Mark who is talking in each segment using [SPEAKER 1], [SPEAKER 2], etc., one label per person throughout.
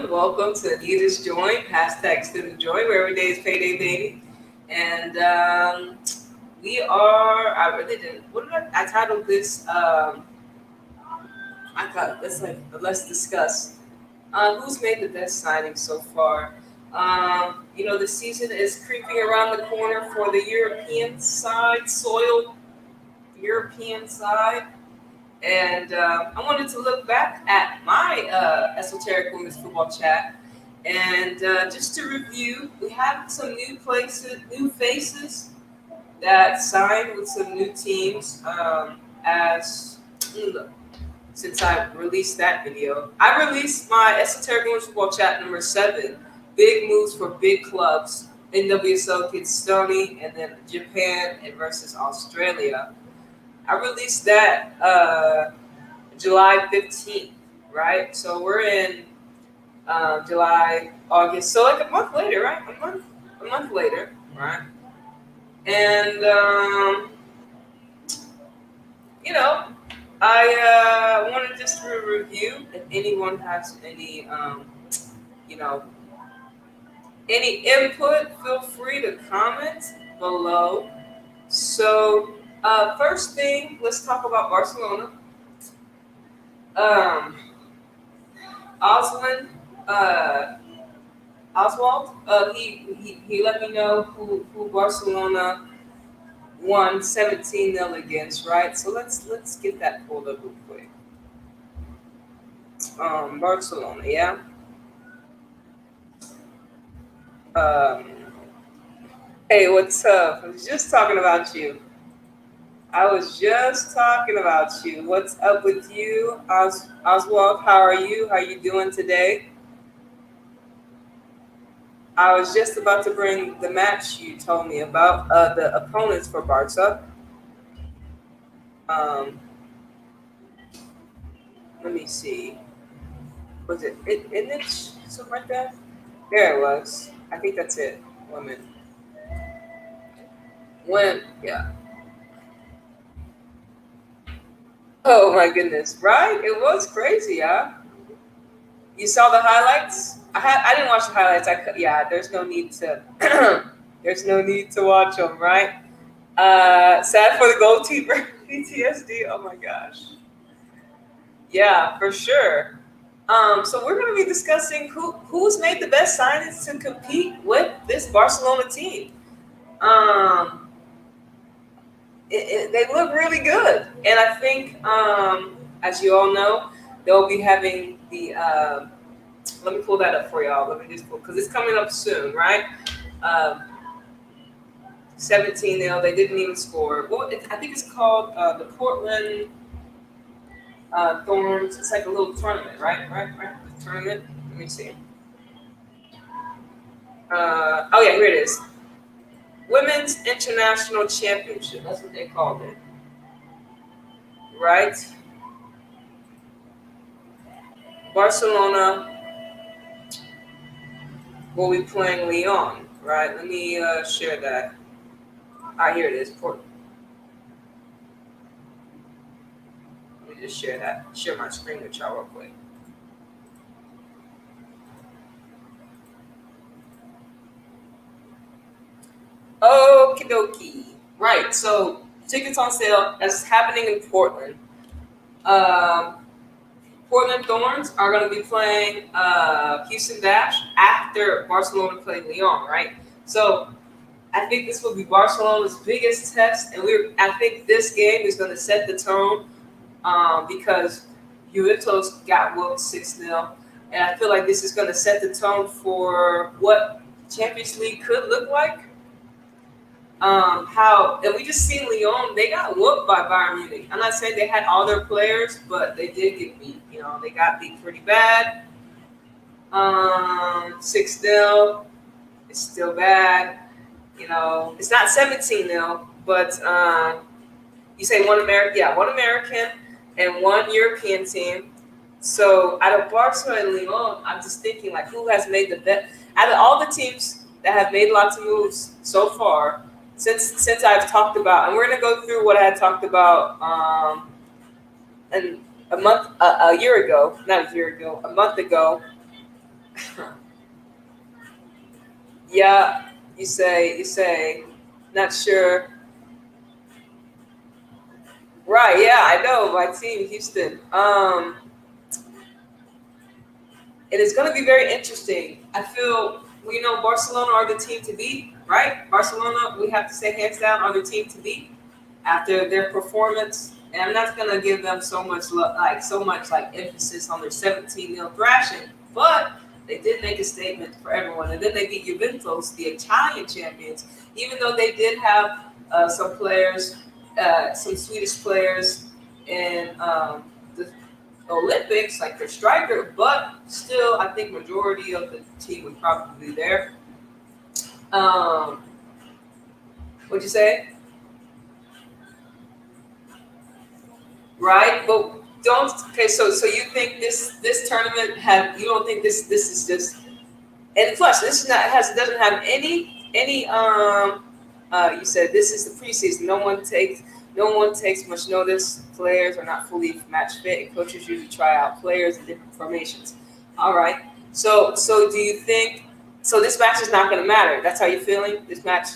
[SPEAKER 1] everyone. Welcome to Anita's Joint, hashtag Exendajoint, where every day is payday, baby. And we are, I really didn't, what did I titled this? I thought, let's discuss who's made the best signing so far. The season is creeping around the corner for the European side, soiled European side. And I wanted to look back at my esoteric women's football chat, and just to review, we have some new faces that signed with some new teams. As since I released that video, I released my esoteric women's football chat number 7. Big moves for big clubs. NWSL gets Stony, and then Japan and versus Australia. I released that July 15th, right? So we're in July, August. So like a month later, right? A month later, right? And I wanted just to review. If anyone has you know, any input, feel free to comment below. So, first thing, let's talk about Barcelona. Um, Oswald, uh, Oswald, he let me know who Barcelona won 17-0 against, right? So let's get that pulled up real quick. Barcelona, yeah. Um, hey, what's up? I was just talking about you. I was just talking about you. What's up with you, Oswald? How are you? How are you doing today? I was just about to bring the match you told me about, the opponents for Barca. Um, Let me see. Was isn't it something like that? There it was. I think that's it. Women. Yeah. Oh my goodness, right? It was crazy, huh? You saw the highlights? I didn't watch the highlights. Yeah. There's no need to. There's no need to watch them, right? Sad for the goalkeeper. PTSD. Oh my gosh. Yeah, for sure. So we're going to be discussing who's made the best signings to compete with this Barcelona team. Um, they look really good, and I think, as you all know, they'll be having the. Let me pull that up for y'all. Let me just pull because it's coming up soon, right? Um, 17-0. They didn't even score. Well, I think it's called the Portland Thorns. It's like a little tournament, right? Right. The tournament. Let me see. Oh yeah, here it is. Women's International Championship. That's what they called it, right? Barcelona will be playing Lyon, right? Let me share that. Here it is. Let me just share my screen with y'all real quick. Okie dokie. Right, so tickets on sale. That's happening in Portland. Um, Portland Thorns are going to be playing Houston Dash after Barcelona play Lyon, right? So I think this will be Barcelona's biggest test, and I think this game is going to set the tone because Juventus got whooped 6-0, and I feel like this is going to set the tone for what Champions League could look like. And we just seen Lyon, they got whooped by Bayern Munich. I'm not saying they had all their players, but they did get beat. They got beat pretty bad. 6-0. It's still bad. It's not 17-0, but you say one American and one European team. So out of Barca and Lyon, I'm just thinking like who has made the best out of all the teams that have made lots of moves so far. Since I've talked about, and we're gonna go through what I had talked about, and a month ago, not a year ago, a month ago, Yeah, you say, not sure. Right, yeah, I know my team, Houston. It is going to be very interesting. I feel, Barcelona are the team to beat, right? Barcelona, we have to say hands down, are the team to beat after their performance. And I'm not going to give them so much emphasis on their 17-0 thrashing, but they did make a statement for everyone. And then they beat Juventus, the Italian champions, even though they did have some players, some Swedish players in the Olympics, like their striker, but still, I think majority of the team would probably be there. Um, what'd you say? Right, but don't. Okay, so you think this tournament have? You don't think this is just, and plus this is not has doesn't have any. You said this is the preseason. No one takes much notice. Players are not fully match fit, and coaches usually try out players in different formations. All right. So do you think? So this match is not going to matter. That's how you're feeling. This match,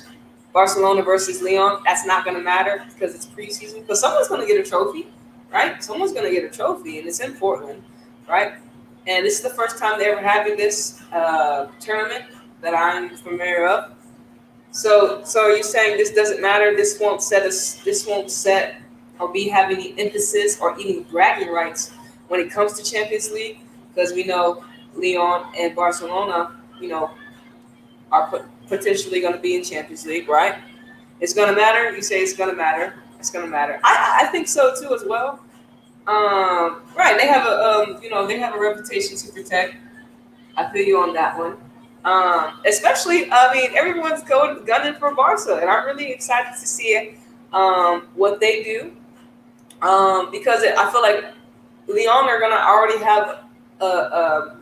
[SPEAKER 1] Barcelona versus Lyon. That's not going to matter because it's preseason. Because someone's going to get a trophy, right? Someone's going to get a trophy, and it's in Portland, right? And this is the first time they're ever having this tournament that I'm familiar of. So are you saying this doesn't matter? This won't set us. This won't set or be have any emphasis or any bragging rights when it comes to Champions League, because we know Lyon and Barcelona, are potentially going to be in Champions League, right? It's going to matter. You say it's going to matter. It's going to matter. I think so too as well. Right. They have a reputation to protect. I feel you on that one. Especially, I mean, everyone's gunning for Barca, and I'm really excited to see it, what they do, because I feel like Lyon are gonna already have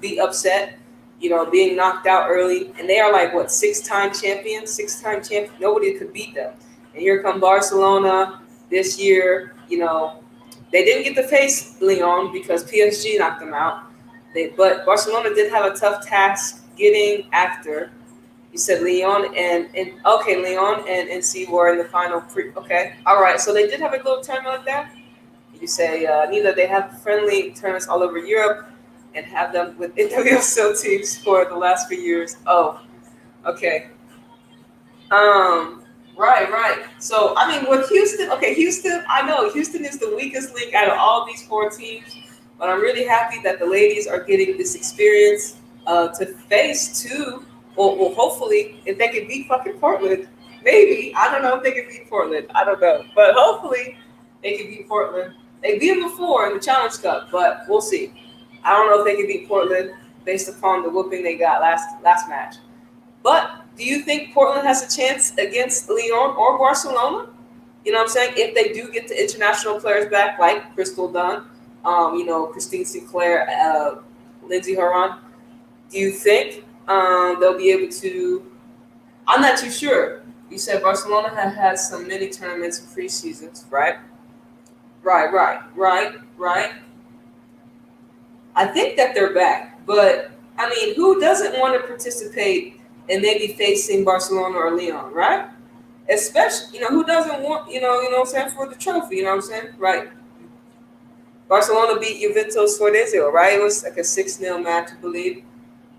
[SPEAKER 1] be upset, being knocked out early, and they are like what six-time champions, six-time champion. Nobody could beat them, and here come Barcelona this year. They didn't get to face Lyon because PSG knocked them out. But Barcelona did have a tough task getting after. You said Lyon and okay, Lyon and NC were in the final. Okay, all right. So they did have a little tournament like that. You say Anita, they have friendly tournaments all over Europe and have them with NWSL teams for the last few years. Oh, okay. Right. So I mean, with Houston, okay, Houston. I know Houston is the weakest link out of all these four teams, but I'm really happy that the ladies are getting this experience to face two. Well, hopefully, if they can beat fucking Portland, maybe I don't know if they can beat Portland. I don't know, but hopefully they can beat Portland. They beat them before in the Challenge Cup, but we'll see. I don't know if they can beat Portland based upon the whooping they got last match. But do you think Portland has a chance against Lyon or Barcelona? You know what I'm saying? If they do get the international players back, like Crystal Dunn, Christine Sinclair, Lindsay Horan, do you think they'll be able to? I'm not too sure. You said Barcelona had some mini tournaments and preseasons, right? Right. I think that they're back, but I mean, who doesn't want to participate and maybe facing Barcelona or Lyon, right? Especially, who doesn't want, what I'm saying, for the trophy, you know what I'm saying? Right. Barcelona beat Juventus 4-0, right? It was like a 6-0 match, I believe.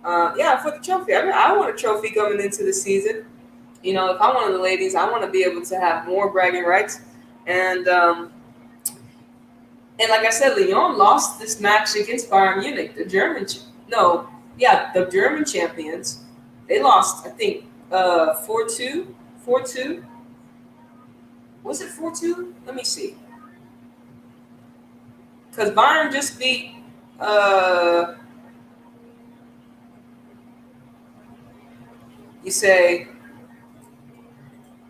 [SPEAKER 1] Yeah, for the trophy. I mean, I want a trophy coming into the season. If I'm one of the ladies, I want to be able to have more bragging rights. And like I said, Lyon lost this match against Bayern Munich, the German champions. They lost, I think, 4-2. 4-2. Was it 4-2? Let me see. Because Bayern just beat. You say,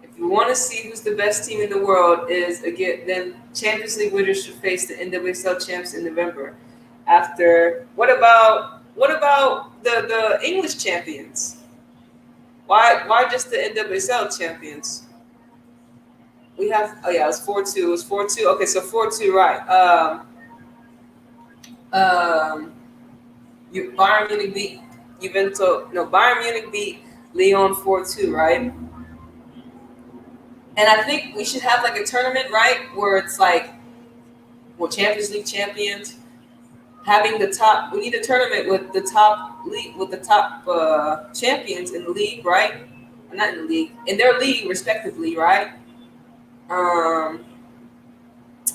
[SPEAKER 1] if you want to see who's the best team in the world, then Champions League winners should face the NWSL champs in November. After what about the English champions? Why just the NWSL champions? We have it was 4-2. It was 4-2. Okay, so 4-2, right? Bayern Munich beat Juventus, no, Bayern Munich beat Lyon 4-2, right? And I think we should have like a tournament, right, where it's like, well, Champions League champions having the top. We need a tournament with the top league, with the top champions in the league, right? Not in the league, in their league respectively, right? Um,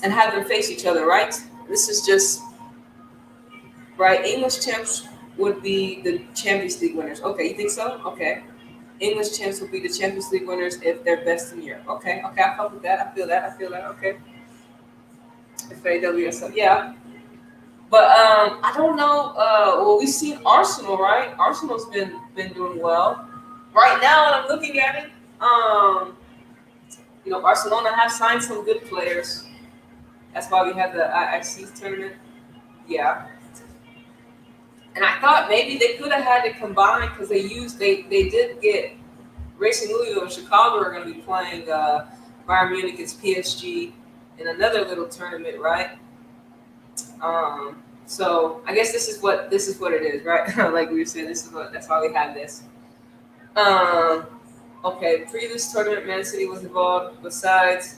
[SPEAKER 1] and have them face each other, right? This is just right. English champs would be the Champions League winners. Okay, you think so? Okay. English champs would be the Champions League winners if they're best in Europe. Okay, okay, I fuck with that. I feel that. I feel that. Okay. If AWSL, yeah. But I don't know. Well, we've seen Arsenal, right? Arsenal's been doing well. Right now, I'm looking at it. Barcelona have signed some good players. That's why we have the IXC tournament. Yeah. And I thought maybe they could have had it combined because they did get Racing Louisville and Chicago are going to be playing Bayern Munich against PSG in another little tournament, right? So I guess this is what it is, right? Like we were saying, that's why we have this. Okay, previous tournament, Man City was involved. Besides,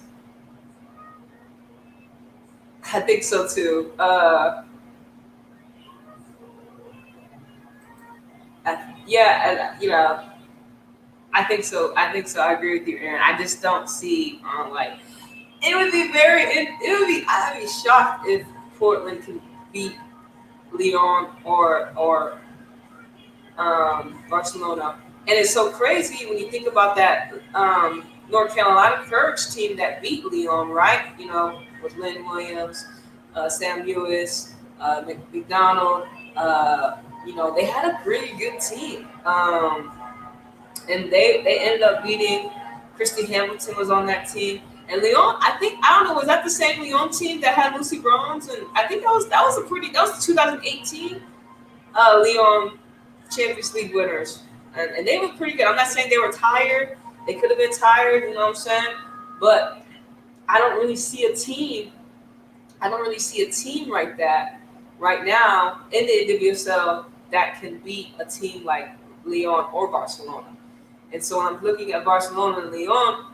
[SPEAKER 1] I think so too. I think so. I agree with you, Aaron. I just don't see like it would be I'd be shocked if Portland can beat Lyon or Barcelona. And it's so crazy when you think about that North Carolina Courage team that beat Lyon, right? With Lynn Williams, Sam Lewis, McDonald. They had a pretty good team. And they ended up beating Christy Hamilton was on that team. And Lyon, I don't know, was that the same Lyon team that had Lucy Bronze? And I think that was the 2018 Lyon Champions League winners. And they were pretty good. I'm not saying they were tired. They could have been tired, you know what I'm saying? But I don't really see a team like that right now in the NWSL that can beat a team like Lyon or Barcelona. And so when I'm looking at Barcelona and Lyon,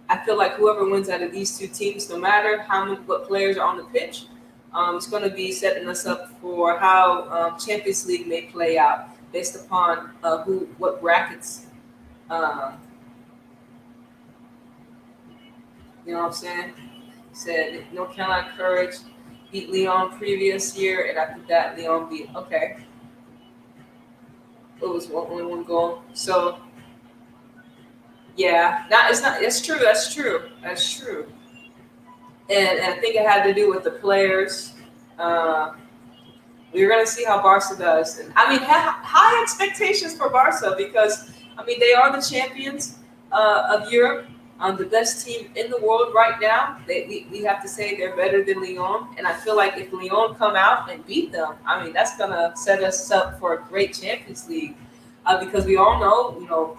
[SPEAKER 1] I feel like whoever wins out of these two teams, no matter what players are on the pitch, it's going to be setting us up for how Champions League may play out based upon what brackets. You know what I'm saying? Said North Carolina Courage beat Lyon previous year, and after that, Lyon beat. Okay, it was only one goal. So yeah, it's not. That's true. That's true. And I think it had to do with the players. We're going to see how Barca does. And I mean, high expectations for Barca because, I mean, they are the champions of Europe, the best team in the world right now. We have to say they're better than Lyon. And I feel like if Lyon come out and beat them, I mean, that's going to set us up for a great Champions League because we all know,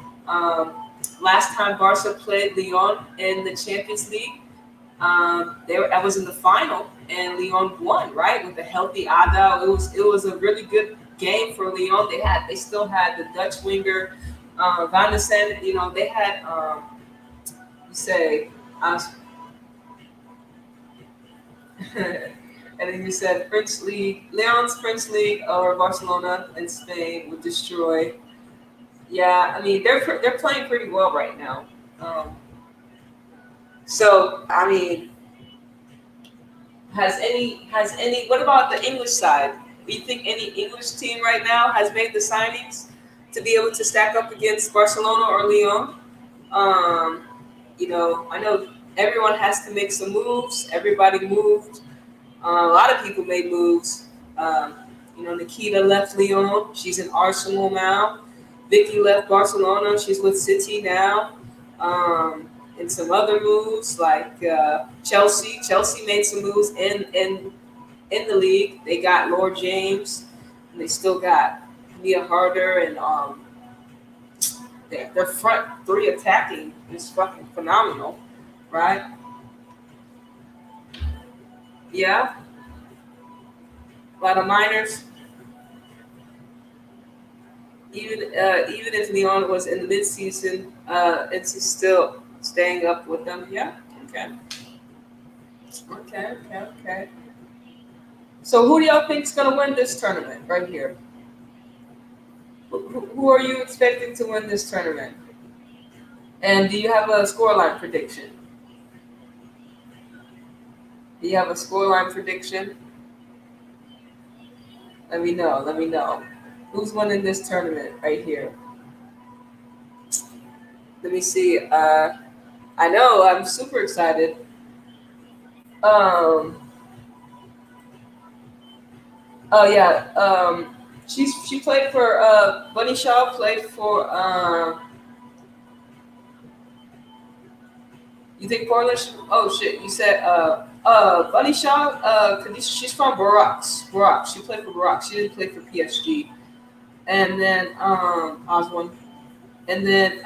[SPEAKER 1] last time Barca played Lyon in the Champions League, I was in the final and Lyon won, right, with a healthy Ada. It was a really good game for Lyon. They still had the Dutch winger Van de Sande. They had and then you said Lyon's French League or Barcelona in Spain would destroy. Yeah, I mean they're playing pretty well right now. So I mean, has any? What about the English side? Do you think any English team right now has made the signings to be able to stack up against Barcelona or Lyon? I know everyone has to make some moves. Everybody moved. A lot of people made moves. Nikita left Lyon. She's in Arsenal now. Vicky left Barcelona. She's with City now. And some other moves like Chelsea. Chelsea made some moves in the league. They got Lord James, and they still got Mia Harder, and their front three attacking is fucking phenomenal, right? Yeah, a lot of minors. Even if Leon was in the mid-season, it's still staying up with them. Yeah. Okay. Okay. Okay. Okay. So who do y'all think is gonna win this tournament right here? Who are you expecting to win this tournament? And do you have a scoreline prediction? Do you have a scoreline prediction? Let me know. Let me know. Who's winning this tournament right here? Let me see. I know. I'm super excited. Um. Oh yeah. She played for Bunny Shaw played for you think Portland should, oh shit, you said Bunny Shaw, she's from Barak. She played for Barak. She didn't play for PSG. And then Oswald. And then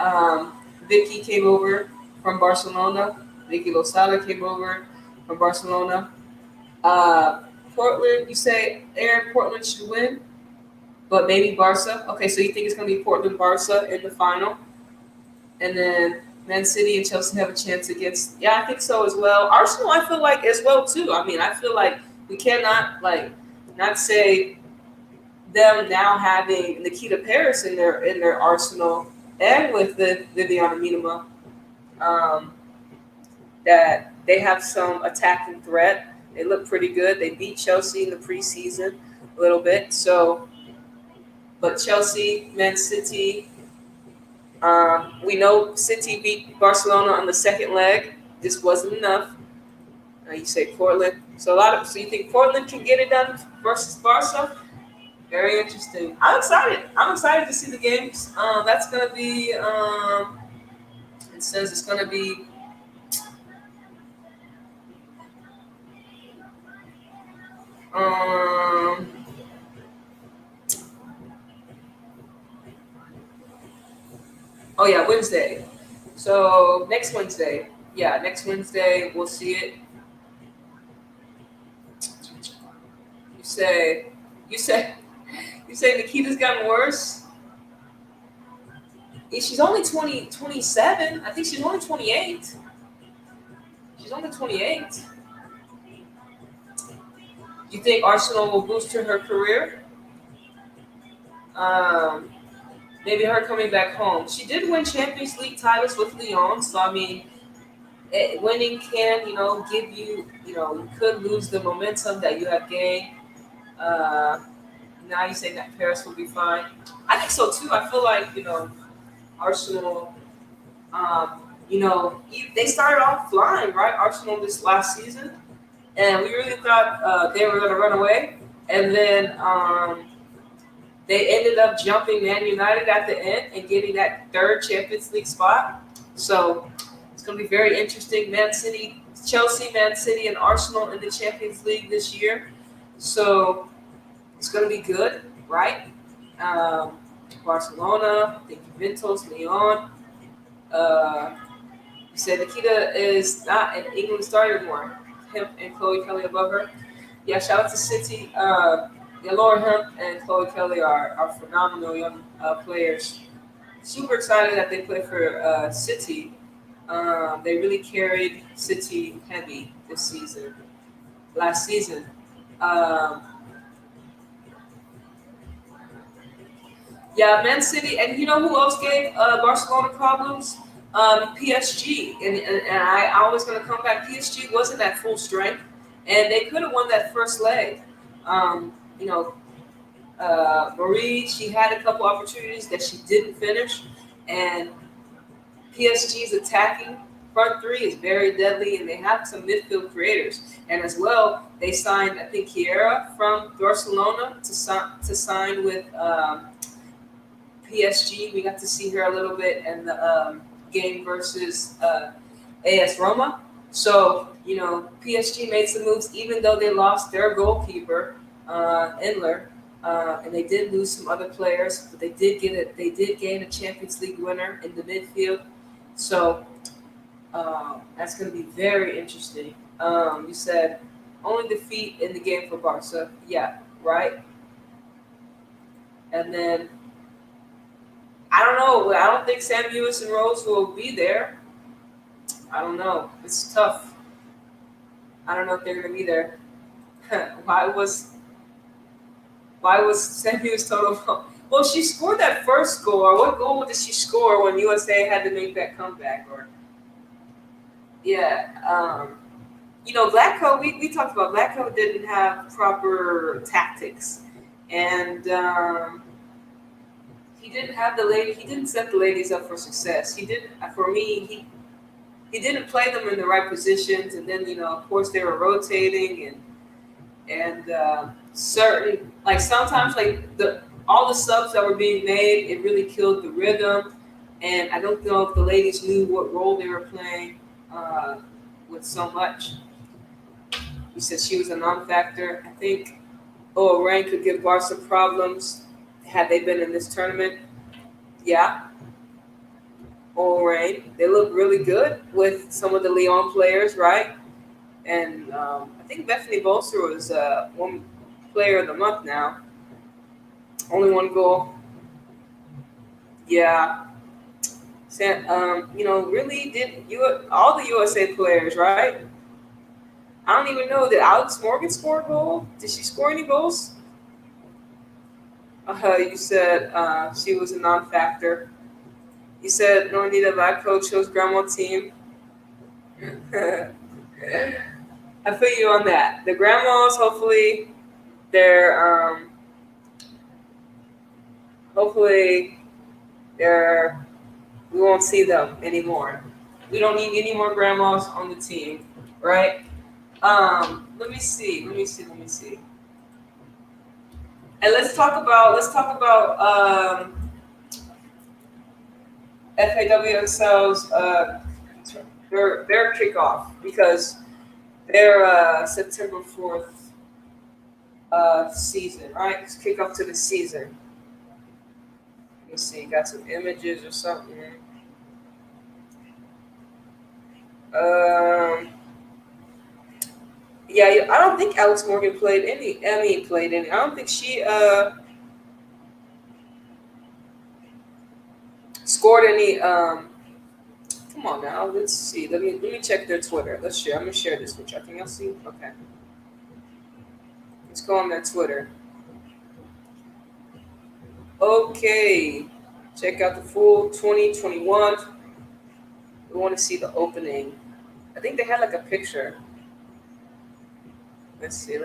[SPEAKER 1] Vicky came over from Barcelona. Vicky Losada came over from Barcelona. Uh Portland, you say Aaron Portland should win? But maybe Barca. Okay, so you think it's going to be Portland Barca in the final, and then Man City and Chelsea have a chance against. Yeah, I think so as well. Arsenal, I feel like as well too. I mean, I feel like we cannot not say them now having Nikita Paris in their Arsenal and with the Viviana Minima, um, that they have some attacking threat. They look pretty good. They beat Chelsea in the preseason a little bit. So, but Chelsea, Man City, we know City beat Barcelona on the second leg. This wasn't enough. You say Portland. So you think Portland can get it done versus Barca? Very interesting. I'm excited. I'm excited to see the games. That's gonna be. It says it's gonna be. Um, oh yeah, Wednesday. So next Wednesday. Yeah, next Wednesday we'll see it. You say. You say. You say Nikita's gotten worse. She's only 27. I think she's only 28. She's only 28. Do you think Arsenal will boost her career? Um, Maybe her coming back home. She did win Champions League titles with Lyon, so I mean, winning can give you you could lose the momentum that you have gained. Uh, Now you say that Paris will be fine. I think so too. I feel like Arsenal. Um, they started off flying, right? Arsenal this last season, and we really thought they were going to run away, and then they ended up jumping Man United at the end and getting that third Champions League spot. So it's going to be very interesting. Man City, Chelsea, Man City, and Arsenal in the Champions League this year. So it's going to be good, right? Barcelona, I think Juventus, Lyon. You said Nikita is not an England star anymore. Him and Chloe Kelly above her. Yeah, shout out to City. Yeah, Laura Hemp and Chloe Kelly are phenomenal young players. Super excited that they play for City. They really carried City heavy this season. Last season. Um, Yeah, Man City, and you know who else gave Barcelona problems? PSG, and I always going to come back. PSG wasn't at full strength, and they could have won that first leg. Um, you know, Marie, she had a couple opportunities that she didn't finish, and PSG's attacking front three is very deadly, and they have some midfield creators. And as well, they signed, I think, Kiera from Barcelona to sign with. PSG. We got to see her a little bit in the game versus AS Roma. So, PSG made some moves, even though they lost their goalkeeper, Endler, and they did lose some other players, but they did gain a Champions League winner in the midfield. So that's going to be very interesting. You said only defeat in the game for Barca. Yeah, right. And then I don't know. I don't think Sam Lewis and Rose will be there. I don't know. It's tough. I don't know if they're gonna be there. why was Why was Sam Lewis total? Well, she scored that first goal. Or what goal did she score when USA had to make that comeback? Or yeah, Vlatko. We talked about Vlatko didn't have proper tactics, and he didn't have the lady. He didn't set the ladies up for success. He didn't. For me, he didn't play them in the right positions, and then of course, they were rotating and certain like sometimes like the all the subs that were being made, it really killed the rhythm, and I don't know if the ladies knew what role they were playing uh, with so much. You said she was a non-factor. I think Rain could give Barca problems had they been in this tournament. Yeah, Rain. They look really good with some of the Lyon players, right? And I think Bethany Bolster was one player of the month now. Only one goal. Yeah. Really did all the USA players, right? I don't even know. Did Alex Morgan score a goal? Did she score any goals? You said she was a non-factor. You said no Anita, that coach chose grandma team. I feel you on that. The grandmas, they're um, hopefully they're we won't see them anymore. We don't need any more grandmas on the team, right? Let me see. And let's talk about FAWSL's their kickoff because their September 4th season, right? It's kickoff to the season. Let me see, got some images or something. Um, yeah, I don't think Alex Morgan played any. Emmy played any. I don't think she scored any. Come on now, let's see. Let me check their Twitter. Let's share. I'm gonna share this with you. Can y'all see? Okay, let's go on their Twitter. Okay, check out the full 2021. We want to see the opening. I think they had like a picture. Let's see.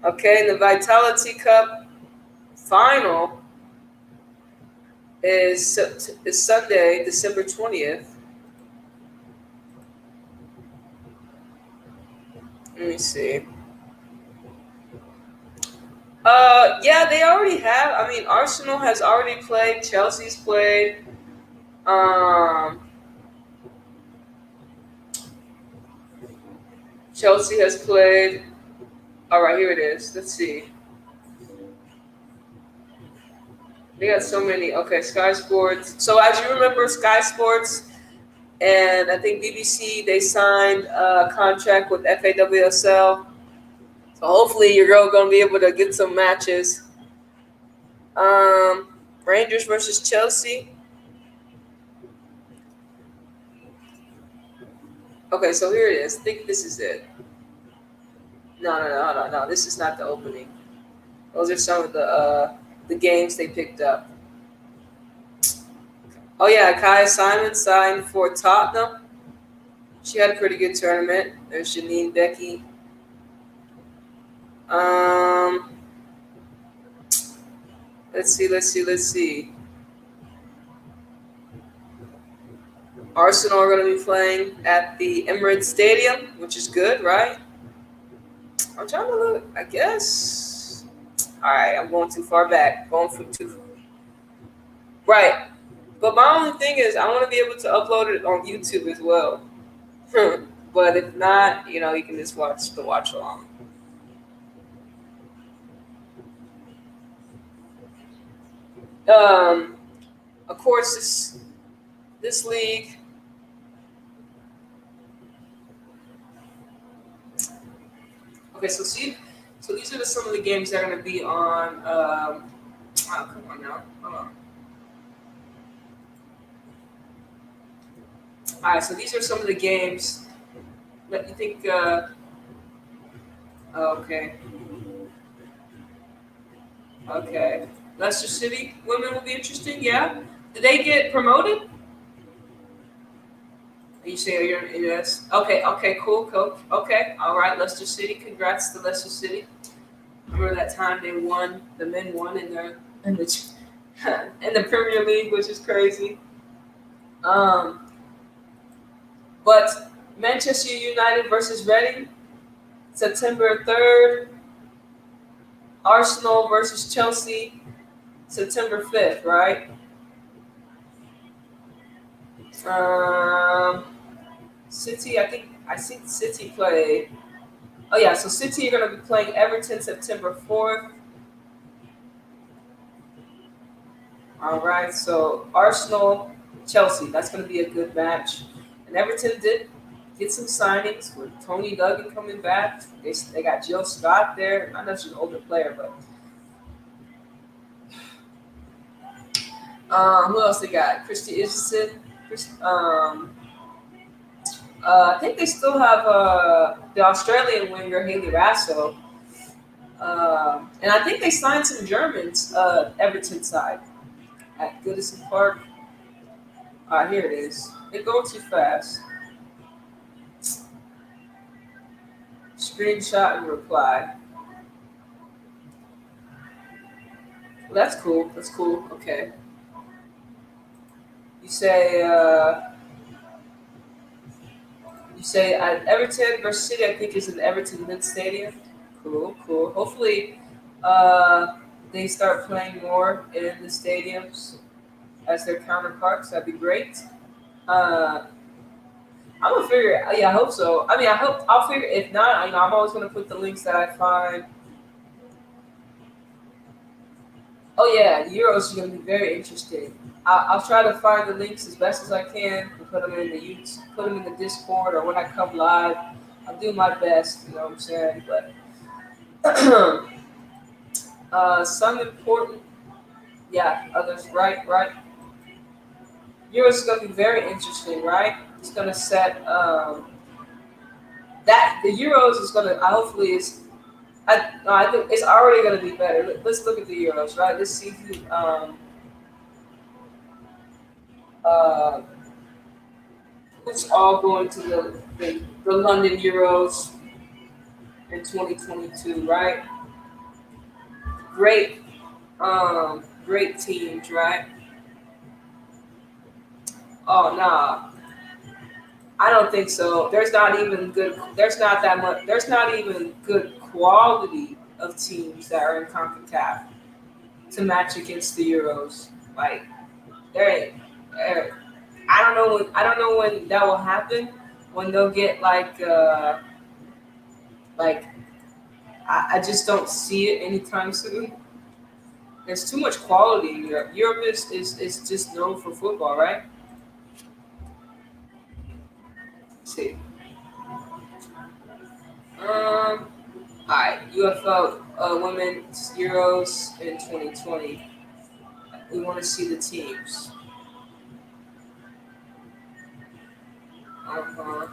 [SPEAKER 1] Okay, the Vitality Cup final is Sunday, December 20th. Let me see. Yeah, they already have. I mean, Arsenal has already played. Chelsea's played. Chelsea has played. All right, here it is. Let's see. They got so many. Okay, Sky Sports. So as you remember, Sky Sports and I think BBC, they signed a contract with FAWSL. So hopefully your girl gonna be able to get some matches. Rangers versus Chelsea. Okay, so here it is. I think this is it. No. This is not the opening. Those are some of the games they picked up. Oh yeah, Kaya Simon signed for Tottenham. She had a pretty good tournament. There's Janine Becky. Let's see. Arsenal are going to be playing at the Emirates Stadium, which is good, right? I'm trying to look. I guess. All right, I'm going too far back. Right. But my only thing is, I want to be able to upload it on YouTube as well. But if not, you can just watch the watch along. Of course, this league. Okay, so these are some of the games that are going to be on Oh, come on now. Hold on. All right, so these are some of the games. Let me think. Okay, okay. Leicester City women will be interesting. Yeah. Did they get promoted? You say you're yes. Okay, okay, cool, cool. Okay, all right. Leicester City. Congrats to Leicester City. Remember that time they won? The men won in the in the Premier League, which is crazy. Um, but Manchester United versus Reading, September 3rd. Arsenal versus Chelsea, September 5th. Right. Um, City. I think City play. Oh yeah, so City are going to be playing Everton September 4th. All right, so Arsenal, Chelsea, that's going to be a good match. And Everton did get some signings with Tony Duggan coming back. They got Jill Scott there. I know she's an older player, but who else they got? Christy Isaacson. I think they still have the Australian winger Haley Rasso. And I think they signed some Germans, Everton side at Goodison Park. Here it is. They're going too fast. Screenshot and reply. Well, that's cool. That's cool. Okay. You say at Everton versus City. I think is in Everton Mid Stadium. Cool, cool. Hopefully, they start playing more in the stadiums as their counterparts. That'd be great. Uh, I'm gonna figure it. Yeah, I hope so. I mean, I hope I'll figure. If not, I'm always gonna put the links that I find. Oh yeah, the Euros is gonna be very interesting. I'll try to find the links as best as I can and put them in the YouTube, put them in the Discord, or when I come live. I'll do my best. You know what I'm saying? But some important, yeah, others. Right, right. Euros is gonna be very interesting, right? It's gonna set that the Euros is gonna. Hopefully, is I think it's already going to be better. Let's look at the Euros, right? Let's see who uh, who's all going to the London Euros in 2022, right? Great, great teams, right? Oh nah, I don't think so. There's not even good. There's not that much. There's not even good quality of teams that are in Concacaf to match against the Euros. Like there ain't. There, I don't know when that will happen. When they'll get like I just don't see it anytime soon. There's too much quality in Europe. Europe is just known for football, right? Let's see. All right, UFL Women's Euros in 2020. We want to see the teams. Uh-huh.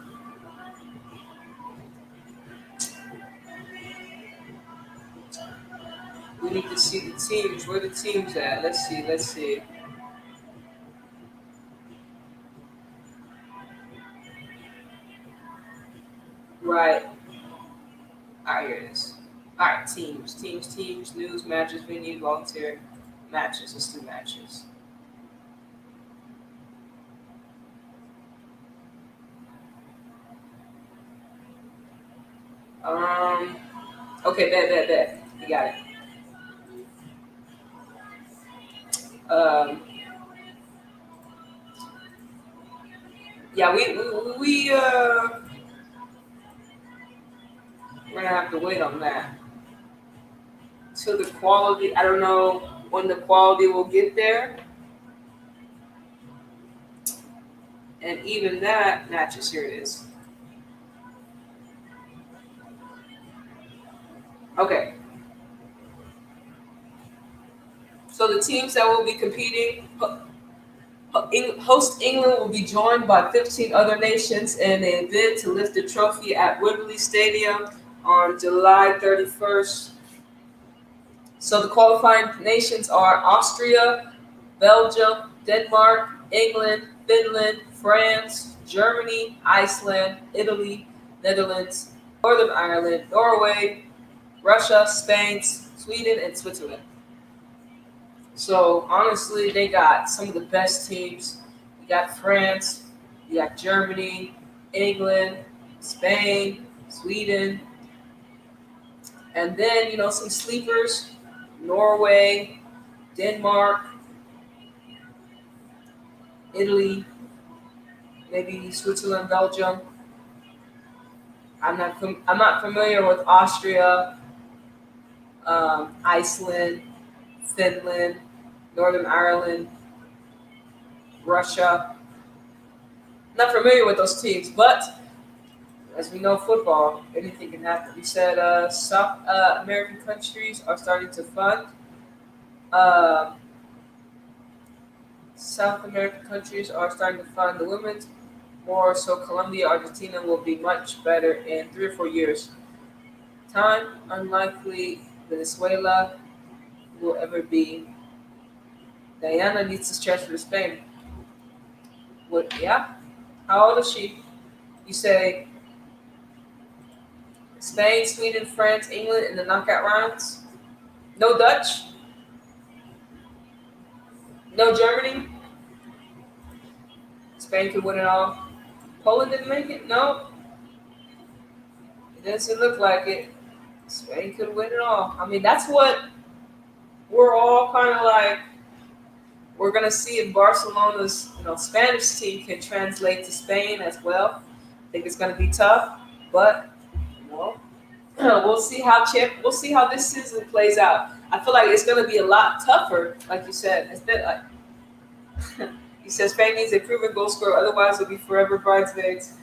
[SPEAKER 1] We need to see the teams. Where the teams at? Let's see. Let's see. Right. All right, here it is. All right, teams, news, matches, venue, volunteer, matches. Let's do matches. Um. Okay, bet. You got it. Um. Yeah, we're gonna have to wait on that. So the quality, I don't know when the quality will get there, and even that matches. Here it is. Okay, So the teams that will be competing, host England will be joined by 15 other nations in a bid to lift the trophy at Wembley Stadium on July 31st. So the qualifying nations are Austria, Belgium, Denmark, England, Finland, France, Germany, Iceland, Italy, Netherlands, Northern Ireland, Norway, Russia, Spain, Sweden, and Switzerland. So honestly, they got some of the best teams. You got France, you got Germany, England, Spain, Sweden, and then some sleepers: Norway, Denmark, Italy, maybe Switzerland, Belgium. I'm not familiar with Austria, Iceland, Finland, Northern Ireland, Russia. Not familiar with those teams, but as we know, football, anything can happen. You said South American countries are starting to fund. Uh, South American countries are starting to fund the women's more. So Colombia, Argentina will be much better in 3 or 4 years. Time unlikely Venezuela will ever be. Diana needs to transfer to Spain. What? Yeah. How old is she? You say Spain, Sweden, France, England in the knockout rounds. No Dutch. No Germany. Spain could win it all. Poland didn't make it. No, it doesn't look like it. Spain could win it all. I mean, that's what we're all kind of like. We're gonna see if Barcelona's Spanish team can translate to Spain as well. I think it's gonna be tough, but you know, we'll see how this season plays out. I feel like it's gonna be a lot tougher, like you said. It's been like he says Spain needs a proven goal scorer, otherwise it'll be forever bridesmaids.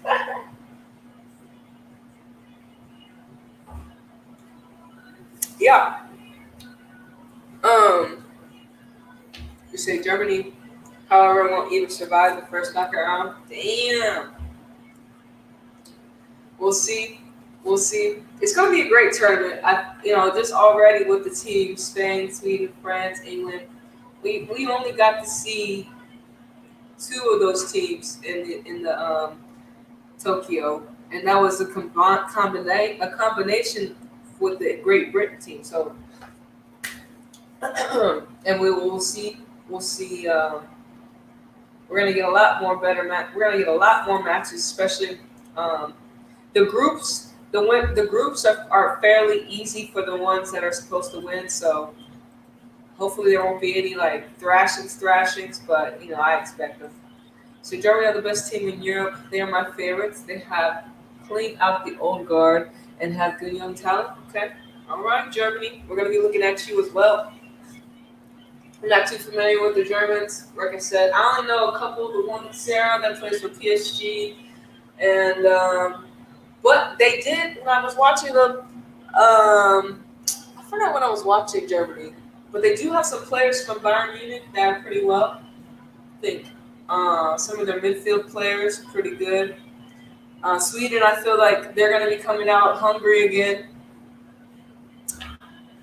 [SPEAKER 1] Yeah. Um, you say Germany, however, won't even survive the first knockout round. Damn. We'll see. We'll see. It's going to be a great tournament. Just already with the teams, Spain, Sweden, France, England, we only got to see two of those teams in the Tokyo, and that was a combination with the Great Britain team. So, and we'll see. We'll see. We're gonna get a lot more better We're gonna get a lot more matches, especially the groups. The groups are fairly easy for the ones that are supposed to win. So hopefully there won't be any like thrashings. But I expect them. So Germany are the best team in Europe. They are my favorites. They have cleaned out the old guard and have good young talent. Okay. All right, Germany. We're gonna be looking at you as well. I'm not too familiar with the Germans. Like I said, I only know a couple. The one Sarah that plays for PSG, and but they did when I was watching them. I forgot when I was watching Germany, but they do have some players from Bayern Munich that are pretty well. I think some of their midfield players are pretty good. Sweden, I feel like they're going to be coming out hungry again.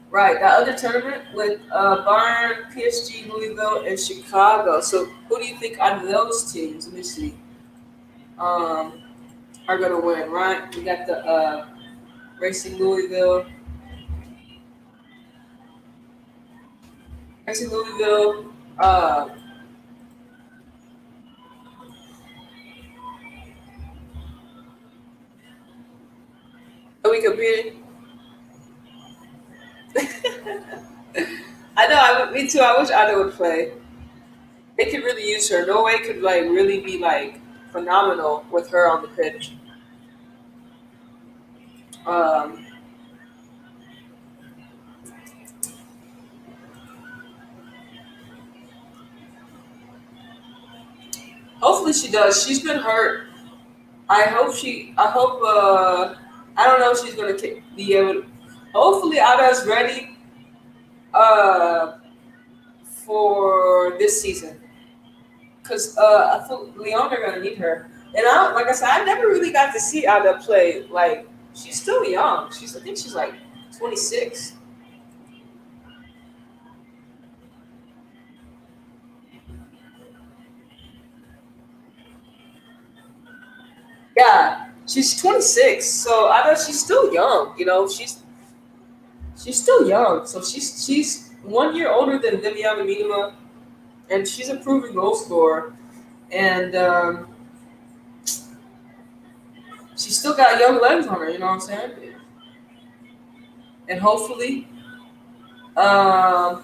[SPEAKER 1] Right, that other tournament with Bayern, PSG, Louisville, and Chicago. So, who do you think out of those teams? Let me see. Are going to win, right? We got the Racing Louisville. Racing Louisville. Are we competing? I know. Me too. I wish Anita would play. They could really use her. Norway could like really be like phenomenal with her on the pitch. Um, Hopefully she does. She's been hurt. I hope she. I hope. I don't know if she's gonna be able. Hopefully, Ada's ready. Uh, for this season because I feel Leon are gonna need her. And like I said, I never really got to see Ada play. Like she's still young. I think she's like 26. Yeah, she's 26. So I know she's still young. She's still young. So she's 1 year older than Viviana Minima, and she's a proven goal scorer. And she's still got young legs on her. You know what I'm saying? And hopefully, um,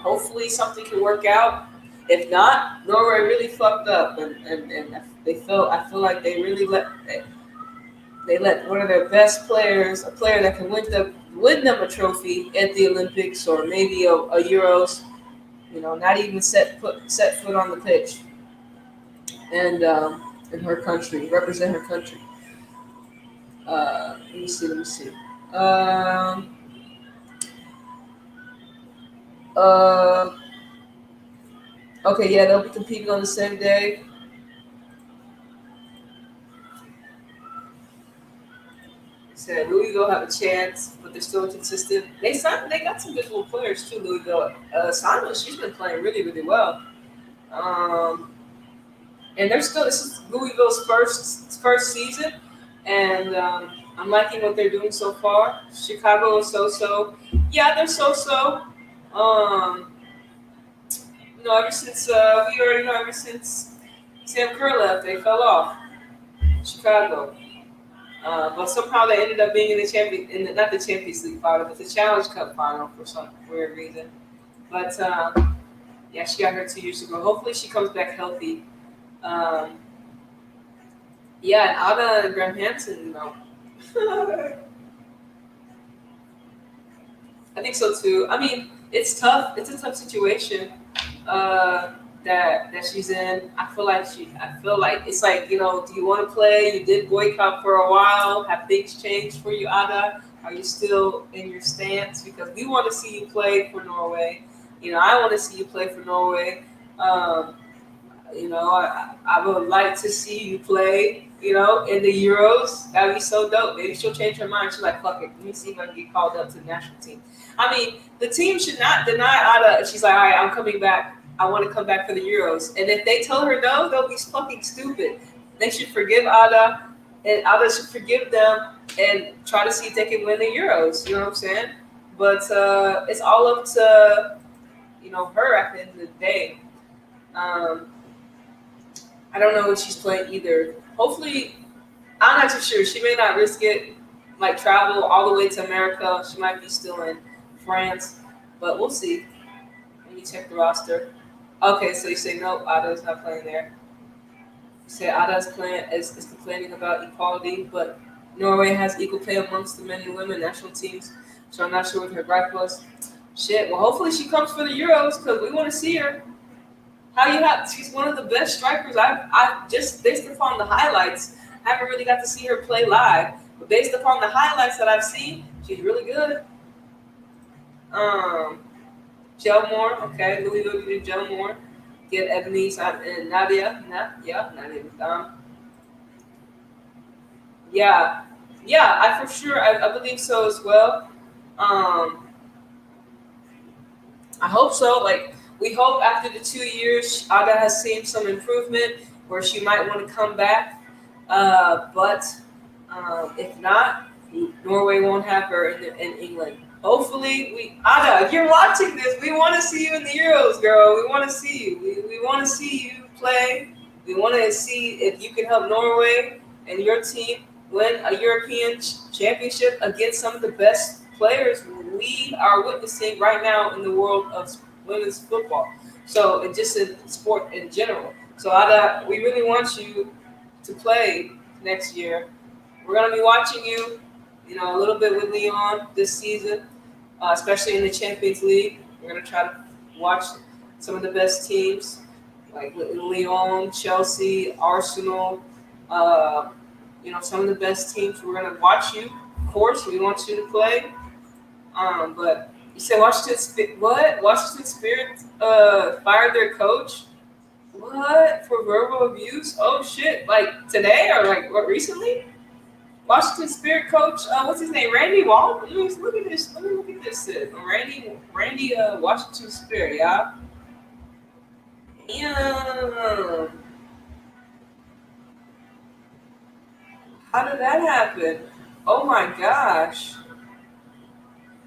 [SPEAKER 1] hopefully something can work out. If not, Norway really fucked up, and I feel like they really they let one of their best players, a player that can win them a trophy at the Olympics or maybe a Euros, not even set foot on the pitch, and in her country, represent her country. Let me see. Um, uh, okay, yeah, they'll be competing on the same day. Said Louisville have a chance, but they're still inconsistent. They got some good little players too. Louisville, Simon, she's been playing really, really well. Um, and they're still this is Louisville's first season, and I'm liking what they're doing so far. Chicago is so. Yeah, they're so. Um, ever since we already know, ever since Sam Kerr left, they fell off. Chicago. But somehow they ended up being in not the Champions League final, but the Challenge Cup final for some weird reason. But yeah, she got hurt 2 years ago. Hopefully, she comes back healthy. Um, yeah, and Anna and Graham Hansen, I think so too. I mean, it's tough. It's a tough situation that she's in. I feel like it's like do you want to play? You did boycott for a while. Have things changed for you, Ada? Are you still in your stance? Because we want to see you play for Norway. I want to see you play for Norway. Um, I would like to see you play. In the Euros. That'd be so dope. Maybe she'll change her mind. She's like, fuck it. Let me see if I can get called up to the national team. I mean, the team should not deny Ada. She's like, all right, I'm coming back. I want to come back for the Euros. And if they tell her no, they'll be fucking stupid. They should forgive Ada, and Ada should forgive them and try to see if they can win the Euros. You know what I'm saying? But it's all up to her at the end of the day. I don't know when she's playing either. Hopefully, I'm not too sure. She may not risk it, like travel all the way to America. She might be still in France, but we'll see. Let me check the roster. Okay, so you say no, Ada's not playing there. You say Ada's is complaining about equality, but Norway has equal pay amongst the men and women national teams. So I'm not sure what her gripe was. Shit. Well, hopefully she comes for the Euros because we want to see her. She's one of the best strikers I've just based upon the highlights. I haven't really got to see her play live, but based upon the highlights that I've seen, she's really good. Gelmore, okay, Louisville get Gelmore, get Ebony and Nadia. Nadia. Yeah, I for sure I believe so as well. I hope so. Like we hope after the 2 years, Ada has seen some improvement where she might want to come back. But if not, Norway won't have her in England. Hopefully, Ada, if you're watching this, we want to see you in the Euros, girl. We want to see you. We want to see you play. We want to see if you can help Norway and your team win a European championship against some of the best players we are witnessing right now in the world of women's football. So, and just in sport in general. So, Ada, we really want you to play next year. We're going to be watching you, a little bit with Lyon this season, especially in the Champions League. We're going to try to watch some of the best teams like Lyon, Chelsea, Arsenal, some of the best teams. We're going to watch you. Of course, we want you to play. But You said what? Washington Spirit fired their coach? What? For verbal abuse? Oh shit! Like today or like what recently? Washington Spirit coach, what's his name? Randy Wall. Let me look at this. Let me look at this. Randy, Washington Spirit. Yeah. Damn. How did that happen? Oh my gosh.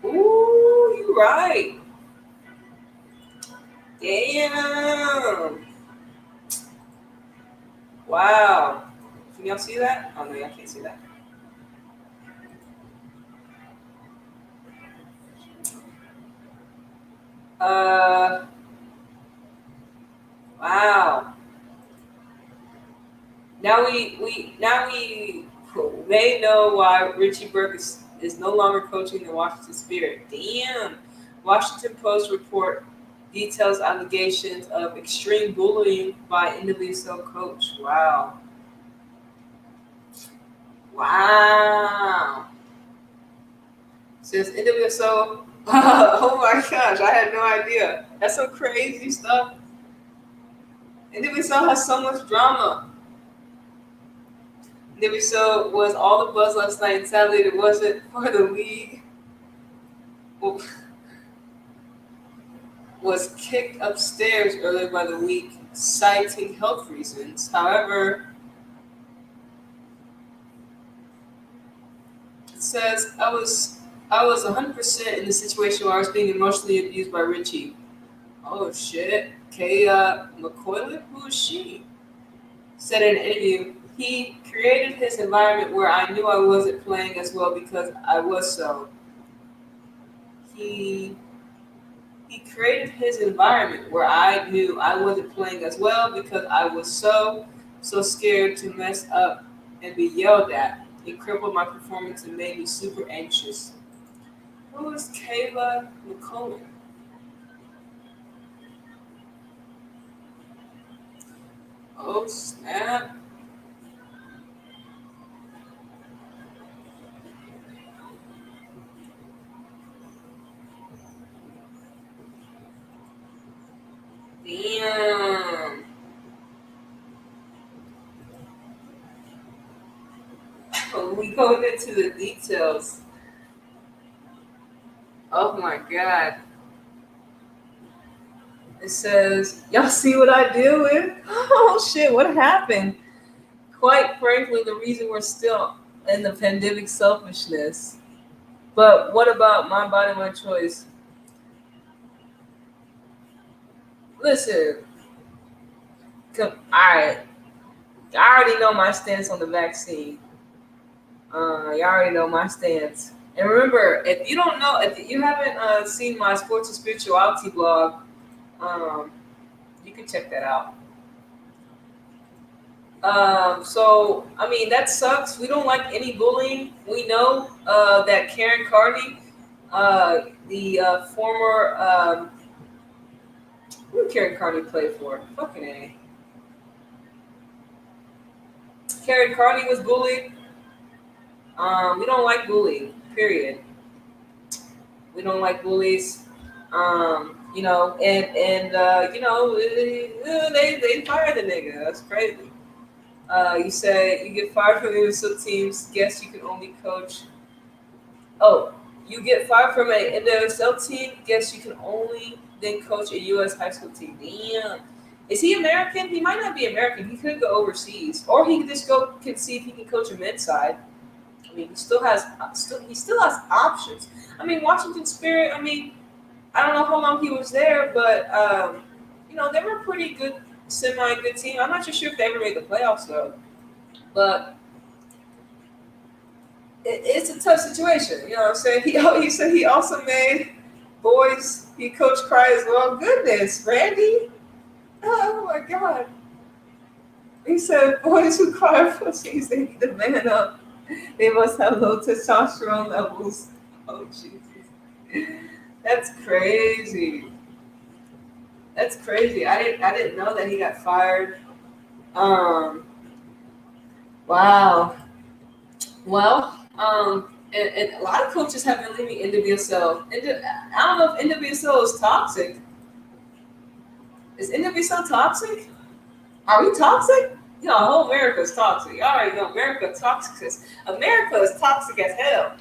[SPEAKER 1] Ooh, you right. Damn. Wow. Can y'all see that? Oh no, y'all can't see that. Uh, wow. Now we may know why Richie Burke is no longer coaching the Washington Spirit. Damn. Washington Post report details allegations of extreme bullying by NWSL coach. Wow. Wow. Says NWSL. Oh my gosh, I had no idea. That's some crazy stuff. NWSL has so much drama. NWSL was all the buzz last night, and sadly, it wasn't for the league. Was kicked upstairs earlier by the week, citing health reasons. However, it says I was 100% in the situation where I was being emotionally abused by Richie. Oh shit. Kay McCoylin? Who is she? Said in an interview, he created his environment where I knew I wasn't playing as well because I was so. He created his environment where I knew I wasn't playing as well because I was so scared to mess up and be yelled at. It crippled my performance and made me super anxious. Who is Kayla McCollum? Oh snap. Damn. We going into the details. Oh my god. It says, y'all see what I deal with? Oh shit, what happened? Quite frankly, the reason we're still in the pandemic selfishness. But what about my body, my choice? Listen, alright. I already know my stance on the vaccine. You already know my stance. And remember, if you don't know, if you haven't seen my sports and spirituality blog, you can check that out. So, I mean, that sucks. We don't like any bullying. We know that Karen Carney, the former, who did Karen Carney play for? Fucking A. Karen Carney was bullied. We don't like bullying, period. We don't like bullies. They fired the nigga. That's crazy. You said you get fired from NWSL teams. Guess you can only coach. Oh, you get fired from a NWSL team. Guess you can only then coach a U.S. high school team. Damn. Is he American? He might not be American. He could go overseas, or he could just go can see if he can coach a mid side. I mean, he still has options. I mean, Washington Spirit. I mean, I don't know how long he was there, but they were a pretty good, semi-good team. I'm not too sure if they ever made the playoffs though, but it's a tough situation. You know what I'm saying? He said he also made boys. He coached cry as well. Goodness, Randy. Oh my God. He said boys who cry for pussies, they need to man up. They must have low testosterone levels. Oh Jesus. That's crazy. That's crazy. I didn't know that he got fired. Wow. Well, And a lot of coaches have been leaving NWSL. I don't know if NWSL is toxic. Is NWSL toxic? Are we toxic? You know, whole America is toxic. You already know America is toxic. America is toxic as hell.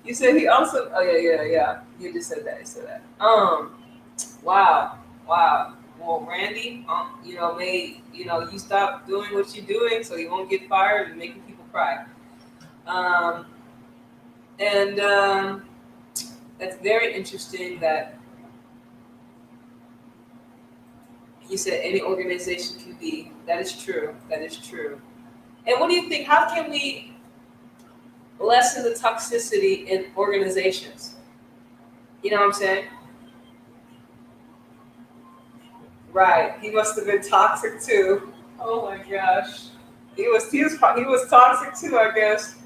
[SPEAKER 1] You said he also. Oh yeah. You just said that. You said that. Wow. Well, Randy, you stop doing what you're doing, so you won't get fired and making people cry. And that's very interesting that you said any organization can be. That is true. And what do you think? How can we lessen the toxicity in organizations? You know what I'm saying? Right. He must have been toxic too. Oh my gosh. He was toxic too, I guess.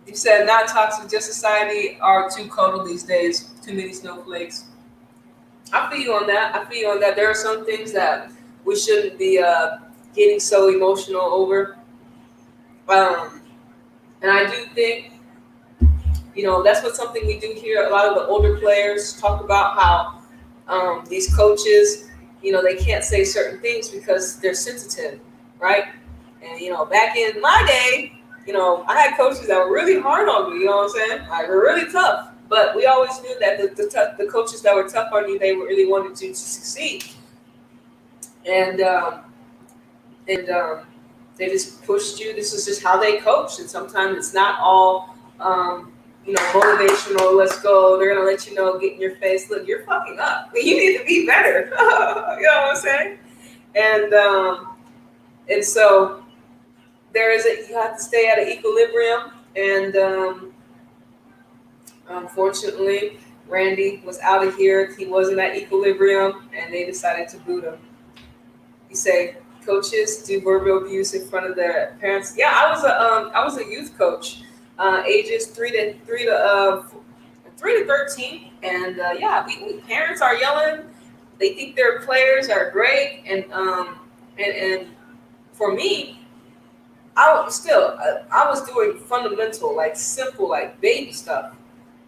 [SPEAKER 1] You said not toxic, just society are too cuddle these days. Too many snowflakes. I feel you on that. There are some things that we shouldn't be getting so emotional over. Um, and I do think, that's what something we do here. A lot of the older players talk about how these coaches, they can't say certain things because they're sensitive, right? And, back in my day, I had coaches that were really hard on me, you know what I'm saying? Like, were really tough. But we always knew that the coaches that were tough on you, they really wanted you to succeed. And they just pushed you. This is just how they coach. And sometimes it's not all, motivational. Let's go. They're going to let you know, get in your face. Look, you're fucking up. You need to be better. You know what I'm saying? And so you have to stay at an equilibrium. And unfortunately, Randy was out of here. He wasn't at equilibrium, and they decided to boot him. You say coaches do verbal abuse in front of their parents. Yeah, I was a youth coach, ages 3 to 13, and we parents are yelling. They think their players are great, and for me, I was doing fundamental, like simple, like baby stuff,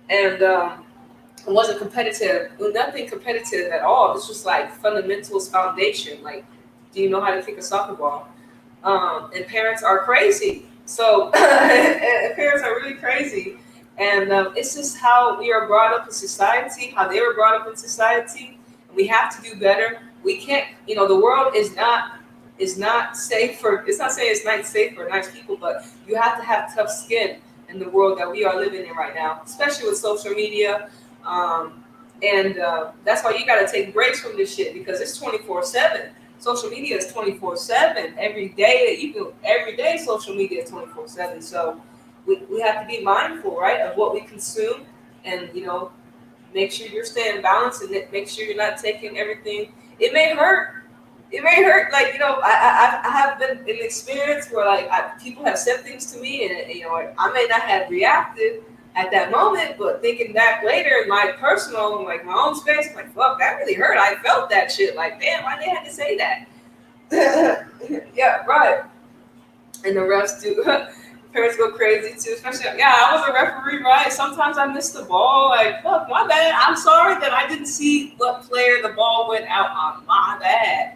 [SPEAKER 1] and it wasn't competitive. Nothing competitive at all. This was like fundamentals, foundation. Like, do you know how to kick a soccer ball? And parents are crazy. So and parents are really crazy, and it's just how we are brought up in society, how they were brought up in society. We have to do better. We can't. The world is not safe for. It's not saying it's not safe for nice people, but you have to have tough skin in the world that we are living in right now, especially with social media. And that's why you got to take breaks from this shit, because it's 24/7. Social media is 24/7. Every day social media is 24/7. So we have to be mindful, right, of what we consume, and make sure you're staying balanced, and make sure you're not taking everything. It may hurt. Like, I have been in an experience where, like, people have said things to me, and I may not have reacted at that moment, but thinking back later in my personal, like my own space, I'm like, fuck, that really hurt. I felt that shit. Like, damn, why they had to say that? Yeah, right. And the refs do. Parents go crazy too, especially, I was a referee, right? Sometimes I missed the ball. Like, fuck, my bad. I'm sorry that I didn't see what player the ball went out on. My bad.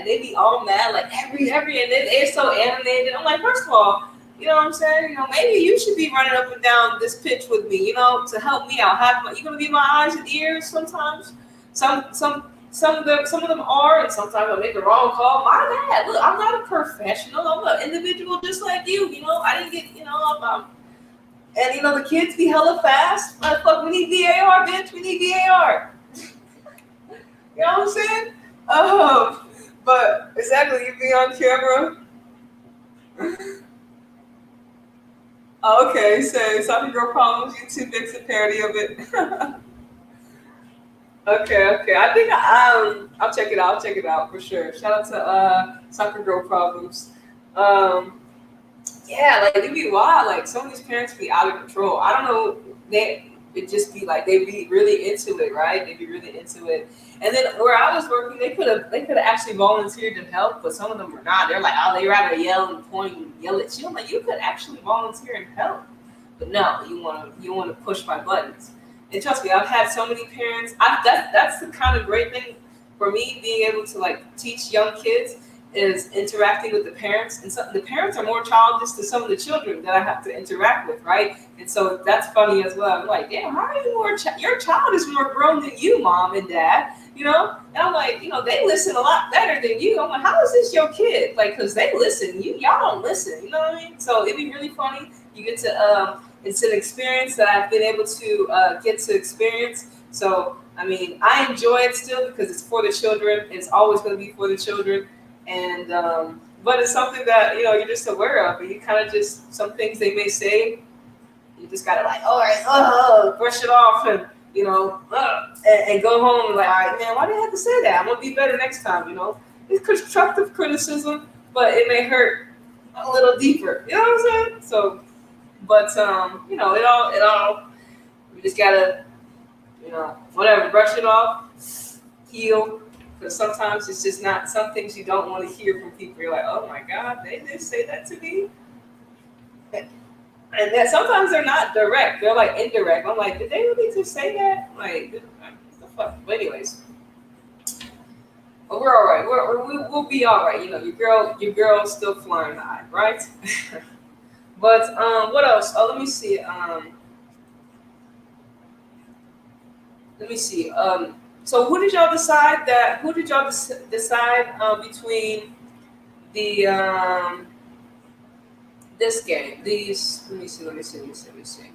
[SPEAKER 1] They be all mad, like every, and they're so animated. I'm like, first of all, you know what I'm saying? Maybe you should be running up and down this pitch with me, to help me out. You're gonna be my eyes and ears sometimes. Some of them are, and sometimes I make the wrong call. My bad. Look, I'm not a professional. I'm an individual just like you. I didn't get, and the kids be hella fast. Like, fuck, we need VAR, bitch. We need VAR. You know what I'm saying? But exactly, you be on camera. Okay, so Soccer Girl Problems, YouTube makes a parody of it. Okay. I think I'll check it out. I'll check it out for sure. Shout out to Soccer Girl Problems. Yeah, like, it be wild. Like, some of these parents be out of control. I don't know. It'd just be like they'd be really into it, right? They'd be really into it. And then where I was working, they could have actually volunteered to help, but some of them were not. They're like, oh, they rather yell and point and yell at you. I'm like, you could actually volunteer and help, but no, you want to push my buttons. And trust me, I've had so many parents. That's the kind of great thing for me being able to like teach young kids is interacting with the parents, and the parents are more childish to some of the children that I have to interact with, right? And so that's funny as well. I'm like, damn, how are you more? Your child is more grown than you, mom and dad. And I'm like, they listen a lot better than you. I'm like, how is this your kid? Like, because they listen, y'all don't listen. You know what I mean? So it'd be really funny. You get to, it's an experience that I've been able to get to experience. So I mean, I enjoy it still because it's for the children. It's always going to be for the children. And but it's something that you're just aware of, and you kind of just some things they may say, you just gotta like, all right, brush it off, and and go home and like, all right, man, why do you have to say that? I'm gonna be better next time. It's constructive criticism, but it may hurt a little deeper. You know what I'm saying? So, but it all we just gotta whatever, brush it off, heal. Because sometimes it's just not, some things you don't want to hear from people. You're like, oh my God, they didn't say that to me. And then sometimes they're not direct. They're like indirect. I'm like, did they really just say that? Like, what the fuck? But anyways, but we're all right. We'll be all right. Your girl's still flying high, right? But what else? Oh, let me see. So who did y'all decide between the this game? These let me see.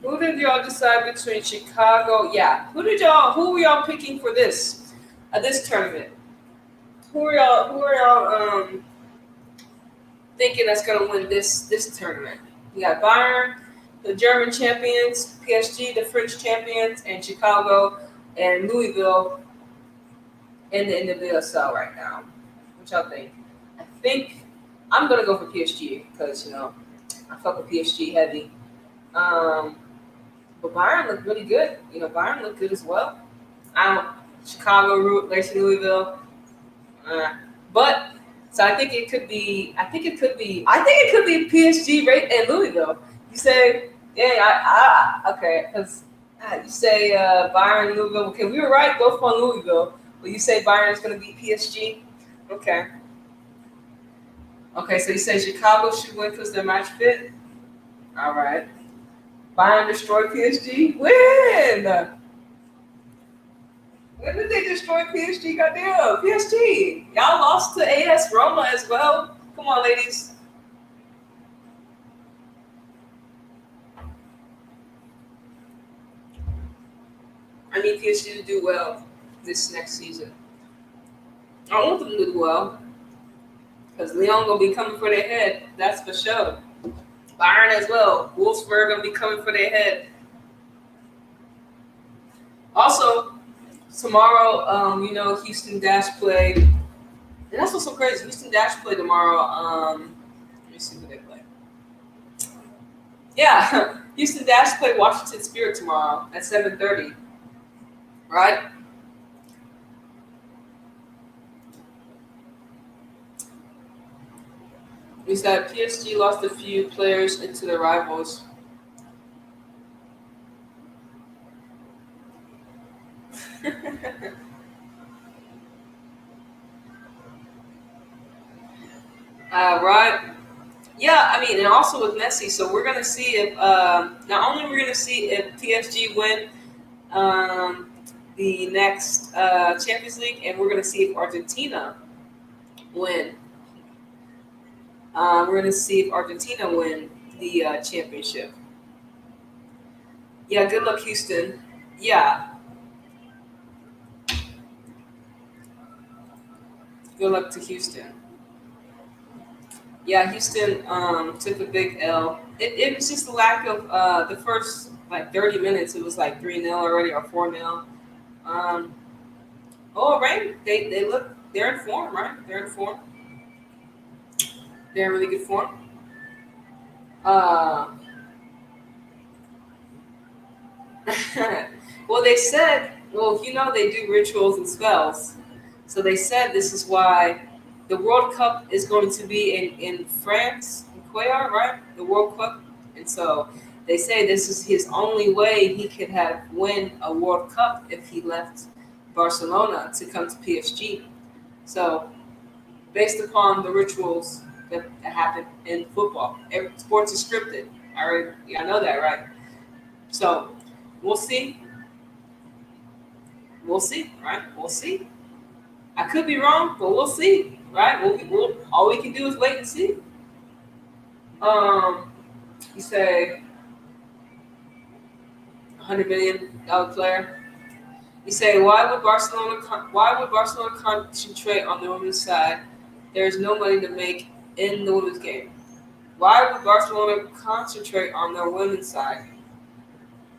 [SPEAKER 1] Who did y'all decide between Chicago? Yeah. Who were y'all picking for this tournament? Who are y'all thinking that's going to win this tournament? We got Bayern, the German champions, PSG, the French champions, and Chicago and Louisville in the NWSL right now. What y'all think? I think I'm going to go for PSG because, I fuck with PSG heavy. But Bayern looked really good. Bayern looked good as well. Chicago, Louisville. But so I think it could be PSG right and Louisville. You say, yeah, okay, because you say Bayern, Louisville. Okay, we were right, both on Louisville. But you say Bayern is going to beat PSG. Okay. Okay, so you say Chicago should win because they're match fit. All right. Bayern destroy PSG. Win. When did they destroy PSG? Goddamn, PSG. Y'all lost to AS Roma as well. Come on, ladies. I need PSG to do well this next season. I want them to do well because Lyon gonna be coming for their head. That's for sure. Bayern as well. Wolfsburg gonna be coming for their head. Also, tomorrow, Houston Dash play. And that's what's so crazy. Houston Dash play tomorrow. Let me see who they play. Yeah, Houston Dash play Washington Spirit tomorrow at 7:30. Right? We said PSG lost a few players into their rivals. Right. Yeah, I mean, and also with Messi, so we're gonna see if not only we're gonna see if PSG win the next Champions League, and we're gonna see if Argentina win. We're gonna see if Argentina win the championship. Yeah, good luck, Houston. Yeah, good luck to Houston. Yeah, Houston took a big L. It was just the lack of the first like 30 minutes. It was like 3-0 already or 4-0. Rain. They look they're in form, right? They're in form. They're in really good form. Uh, well, they said, well, they do rituals and spells. So they said this is why the World Cup is going to be in France, in Cuellar, right? The World Cup. And so they say this is his only way he could have win a World Cup if he left Barcelona to come to PSG. So based upon the rituals that happen in football, sports is scripted. I know that, right? So we'll see. We'll see, right? We'll see. I could be wrong, but we'll see, right? All we can do is wait and see. Um, you say $100 million player. You say Why would Barcelona concentrate on the women's side? There is no money to make in the women's game. Why would Barcelona concentrate on their women's side?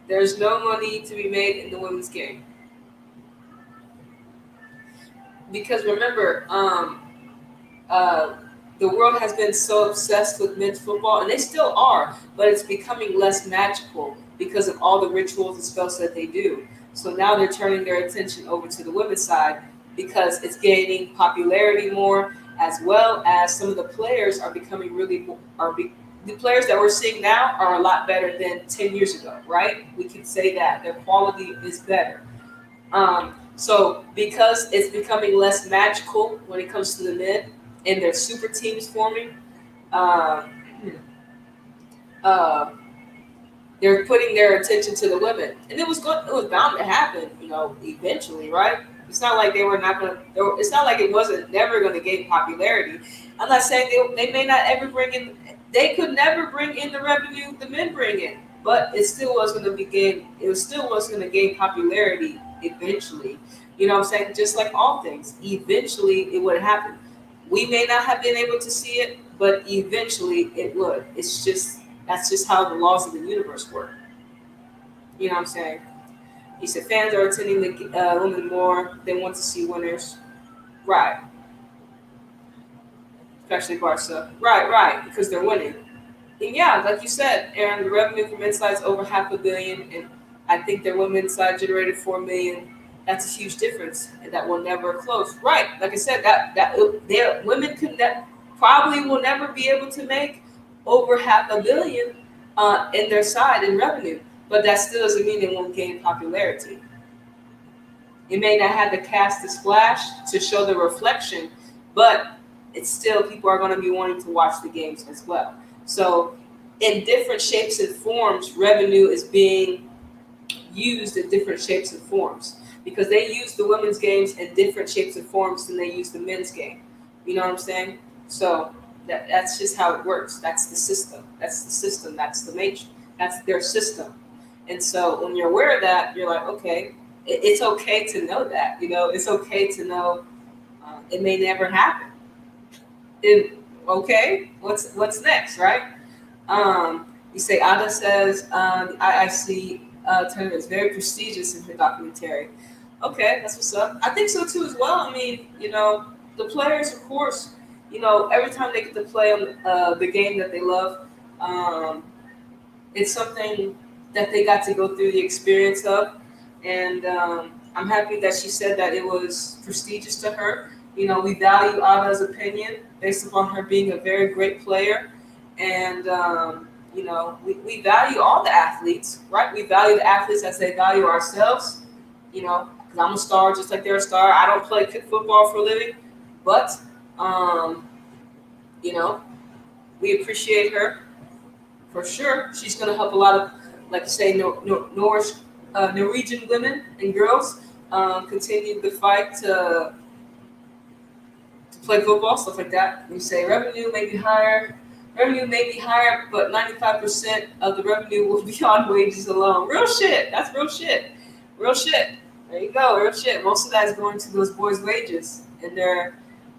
[SPEAKER 1] There's no money to be made in the women's game. Because remember, uh, the world has been so obsessed with men's football, and they still are, but it's becoming less magical because of all the rituals and spells that they do. So now they're turning their attention over to the women's side because it's gaining popularity more, as well as some of the players are becoming the players that we're seeing now are a lot better than 10 years ago, right? We can say that their quality is better. So because it's becoming less magical when it comes to the men and their super teams forming, uh, uh, they're putting their attention to the women, and it was bound to happen, eventually, right? It's not like they were not going to. It's not like it wasn't never going to gain popularity. I'm not saying they may not ever bring in. They could never bring in the revenue the men bring in, but it still was going to be gain. It still was going to gain popularity eventually. You know what I'm saying? Just like all things, eventually it would happen. We may not have been able to see it, but eventually it would. That's just how the laws of the universe work. You know what I'm saying? He said fans are attending the women more. They want to see winners. Right. Especially Barca. Right. Because they're winning. And yeah, like you said, Aaron, the revenue from men's side is over $500 million, and I think their women's side generated $4 million. That's a huge difference, and that will never close. Right. Like I said, that their women that probably will never be able to make over $500 million in their side in revenue. But that still doesn't mean they won't gain popularity. It may not have the cast to splash to show the reflection, but it's still people are going to be wanting to watch the games as well. So in different shapes and forms, revenue is being used in different shapes and forms because they use the women's games in different shapes and forms than they use the men's game. You know what I'm saying? So that's just how it works. That's the system. That's the matrix. That's their system. And so when you're aware of that, you're like, okay, it's okay to know that. It's okay to know it may never happen. Okay, what's next, right? You say Ada says the IIC tournament is very prestigious in her documentary. Okay, that's what's up. I think so too as well. I mean, the players, of course, every time they get to play on the game that they love, it's something that they got to go through the experience of, and I'm happy that she said that it was prestigious to her. We value Ada's opinion based upon her being a very great player, and we value all the athletes, right? We value the athletes as they value ourselves, because I'm a star just like they're a star. I don't play football for a living, but we appreciate her for sure. She's going to help a lot of, like you say, Norwegian women and girls continue the fight to play football, stuff like that. We say revenue may be higher, but 95% of the revenue will be on wages alone. Real shit. That's real shit. Real shit. There you go. Real shit. Most of that is going to those boys' wages, and they're,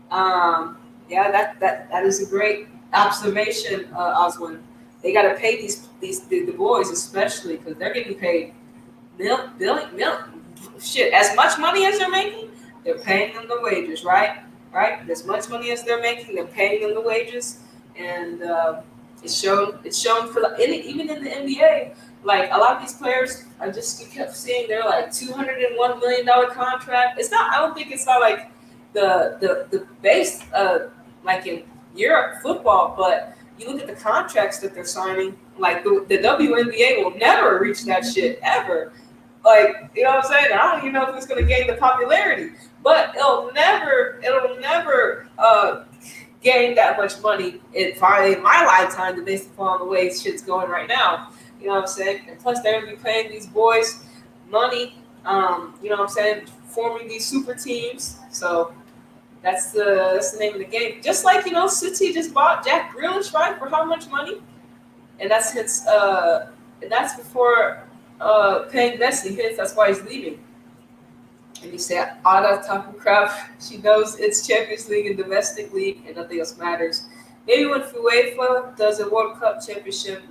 [SPEAKER 1] that is a great observation, Oswin. They got to pay the boys especially because they're getting paid million shit as much money as they're making. They're paying them the wages, right? Right? As much money as they're making, they're paying them the wages, and it's shown. It's shown for even in the NBA. Like a lot of these players, you kept seeing they're like $201 million contract. It's not. I don't think it's not like the base like in Europe football, but you look at the contracts that they're signing. Like the WNBA will never reach that shit ever. Like, you know what I'm saying? I don't even know if it's going to gain the popularity, but it'll never gain that much money finally in my lifetime, based upon the way shit's going right now. You know what I'm saying? And plus, they're going to be paying these boys money. You know what I'm saying? Forming these super teams. So that's the name of the game. Just like, City just bought Jack Grealish, right? For how much money? And that's before paying Messi hits. That's why he's leaving. And you say, Anita talking crap. She knows it's Champions League and domestic league, and nothing else matters. Maybe when UEFA does a World Cup championship,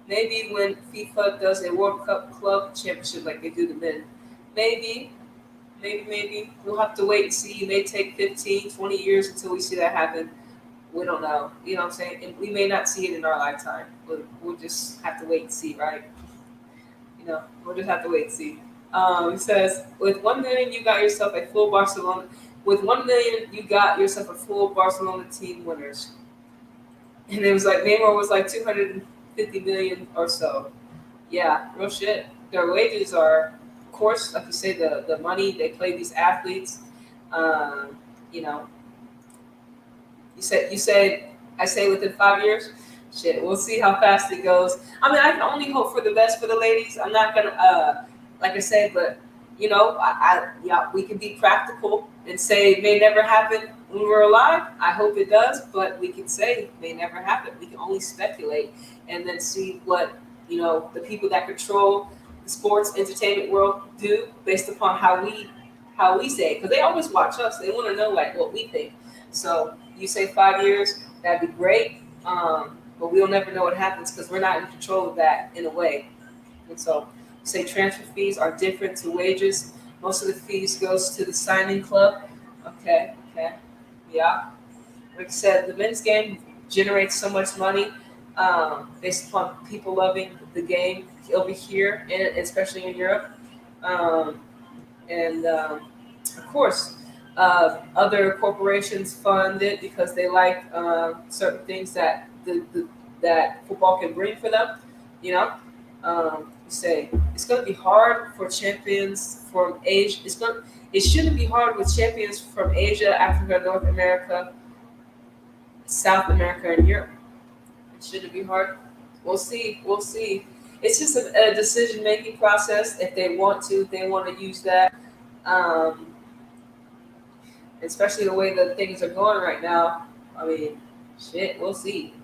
[SPEAKER 1] maybe when FIFA does a World Cup club championship like they do the men. Maybe. We'll have to wait and see. It may take 15, 20 years until we see that happen. We don't know. You know what I'm saying? And we may not see it in our lifetime. We'll just have to wait and see, right? We'll just have to wait and see. It says, with 1 million, you got yourself a full Barcelona. With 1 million, you got yourself a full Barcelona team winners. And it was like Neymar was like 250 million or so. Yeah, real shit. Their wages are, of course, like you say, the money they play these athletes. You know, you said I say within 5 years. Shit, we'll see how fast it goes. I mean, I can only hope for the best for the ladies. I'm not gonna, like I said, but we can be practical and say it may never happen when we're alive. I hope it does, but we can say it may never happen. We can only speculate and then see what the people that control the sports entertainment world do based upon how we say it, because they always watch us. They want to know what we think. So you say 5 years, that'd be great. But we'll never know what happens because we're not in control of that in a way. And so, say transfer fees are different to wages. Most of the fees goes to the signing club. Okay, yeah. Like I said, the men's game generates so much money based upon people loving the game over here, and especially in Europe. Of course, other corporations fund it because they like certain things that that football can bring for them. You say it's going to be hard for champions from Asia. It shouldn't be hard with champions from Asia, Africa, North America, South America, and Europe. It shouldn't be hard. We'll see. It's just a decision-making process. If they want to use that. Especially the way that things are going right now. I mean, shit, we'll see.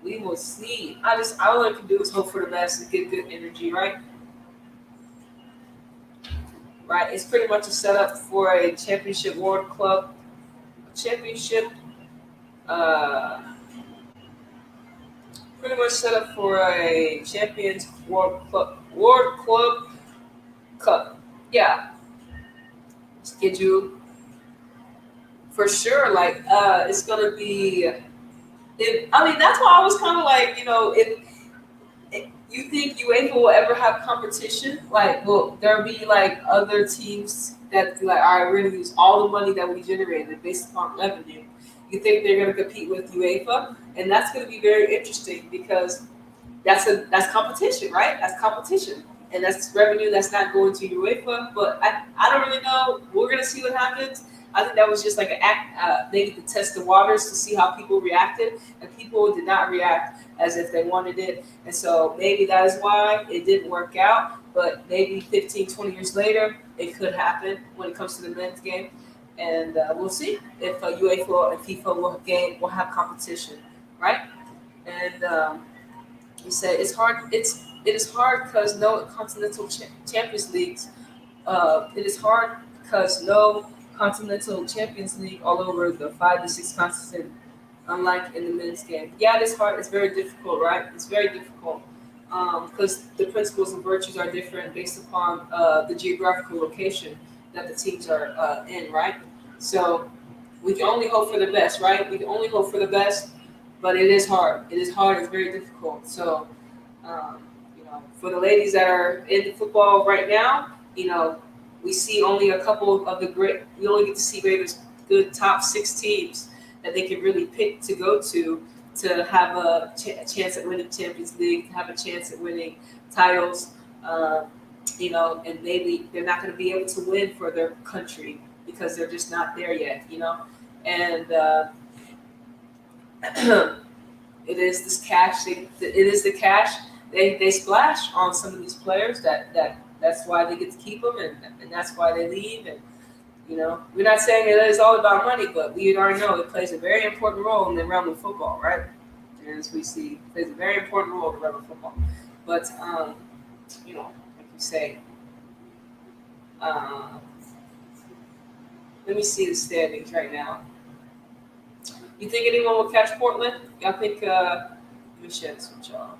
[SPEAKER 1] We will see. All I can do is hope for the best and get good energy, right? Right. It's pretty much a setup for a championship world club championship. Pretty much set up for a champions world club cup. Yeah. Schedule for sure. It's gonna be. That's why I was kind of like, if you think UEFA will ever have competition, will there be other teams that be like, all right, we're gonna use all the money that we generated based upon revenue. You think they're gonna compete with UEFA, and that's gonna be very interesting because that's competition, right? That's competition, and that's revenue that's not going to UEFA. But I don't really know. We're gonna see what happens. I think that was just like an act, maybe to test the waters to see how people reacted, and people did not react as if they wanted it. And so maybe that is why it didn't work out, but maybe 15, 20 years later, it could happen when it comes to the men's game. And we'll see if UEFA and FIFA will have competition, right? And you said it's hard. It is hard because no continental Champions Leagues. It is hard because no Continental Champions League all over the 5 to 6 continents, unlike in the men's game. Yeah, it is hard. It's very difficult, right? It's very difficult because the principles and virtues are different based upon the geographical location that the teams are in, right? So we can only hope for the best, right? We can only hope for the best, but it is hard. It is hard. It's very difficult. So, um, for the ladies that are in football right now, we see only a couple of the great. We only get to see maybe good top 6 teams that they can really pick to go to have a chance at winning Champions League, have a chance at winning titles. Um, and maybe they're not going to be able to win for their country because they're just not there yet. And it is this cash. It is the cash they splash on some of these players. That's why they get to keep them, and that's why they leave. And we're not saying it is all about money, but we already know it plays a very important role in the realm of football, right? And as we see, it plays a very important role in the realm of football. But like you say, let me see the standings right now. You think anyone will catch Portland? I think. Let me share this with y'all.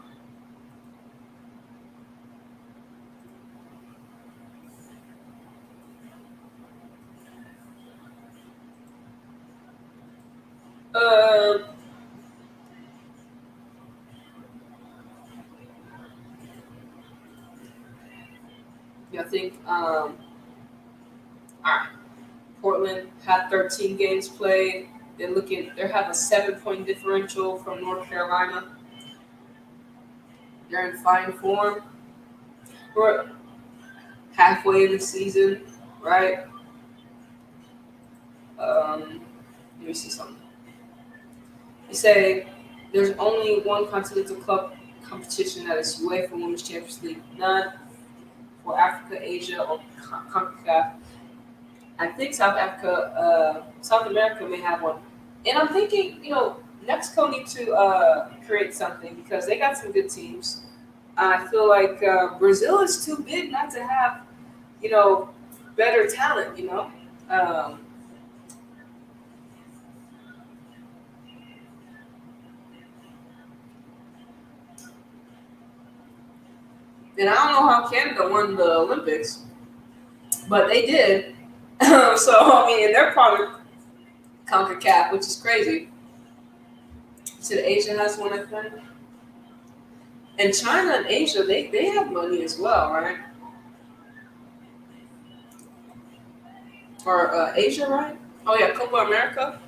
[SPEAKER 1] I think. All right. Portland had 13 games played. They have a 7-point differential from North Carolina. They're in fine form. We're halfway in the season, right? Let me see something. You say there's only one continental club competition that is UEFA Women's Champions League. None for Africa, Asia, or CONCACAF. I think South America may have one. And I'm thinking, Mexico need to create something because they got some good teams. I feel like Brazil is too big not to have, better talent, And I don't know how Canada won the Olympics, but they did. And they're part of CONCACAF, which is crazy. So Asia has one, I think. And China and Asia, they have money as well, right? Or Asia, right? Oh yeah, Copa America.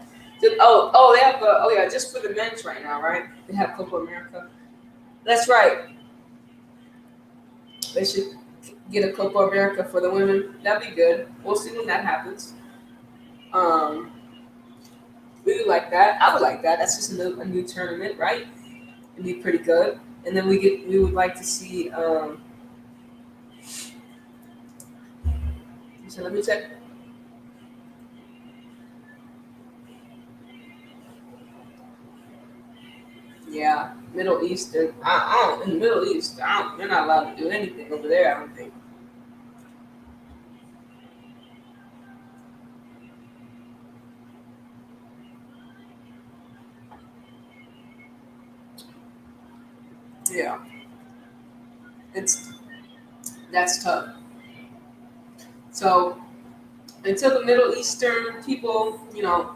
[SPEAKER 1] They have just for the men's right now, right? They have Copa America. That's right. They should get a Copa America for the women. That'd be good. We'll see when that happens. We would like that. I would like that. That's just a new tournament, right? It'd be pretty good. And then we would like to see. So let me check. Yeah, Middle East. I don't in the Middle East. They're not allowed to do anything over there. I don't think. Yeah, that's tough. So until the Middle Eastern people,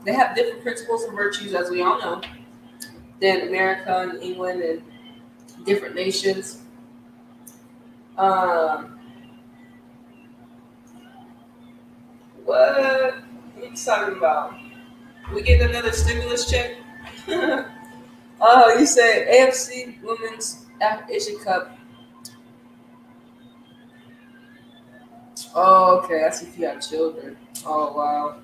[SPEAKER 1] they have different principles and virtues, as we all know, than America and England and different nations. Um, what are you talking about? We get another stimulus check? Oh, you said AFC Women's Asia Cup. Oh, okay. That's if you have children. Oh, wow.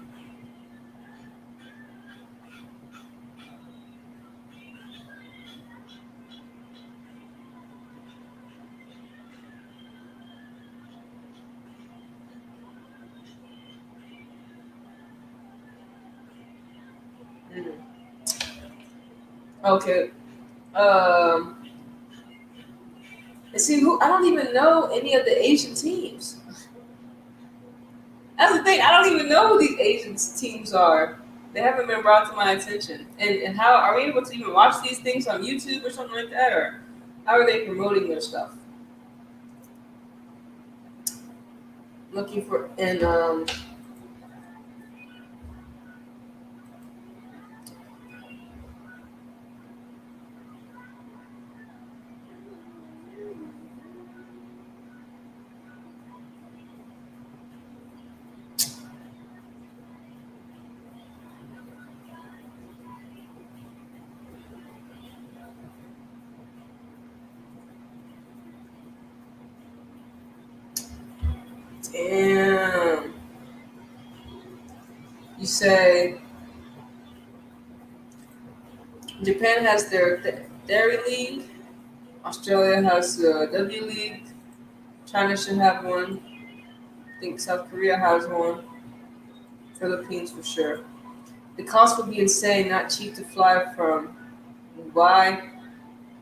[SPEAKER 1] Mm. Okay. Um, and see, I don't even know any of the Asian teams. That's the thing. I don't even know who these Asian teams are. They haven't been brought to my attention. And how are we able to even watch these things on YouTube or something like that? Or how are they promoting their stuff? Looking for and damn. You say Japan has their dairy league. Australia has the W League. China should have one. I think South Korea has one. Philippines for sure. The cost would be insane. Not cheap to fly from Mumbai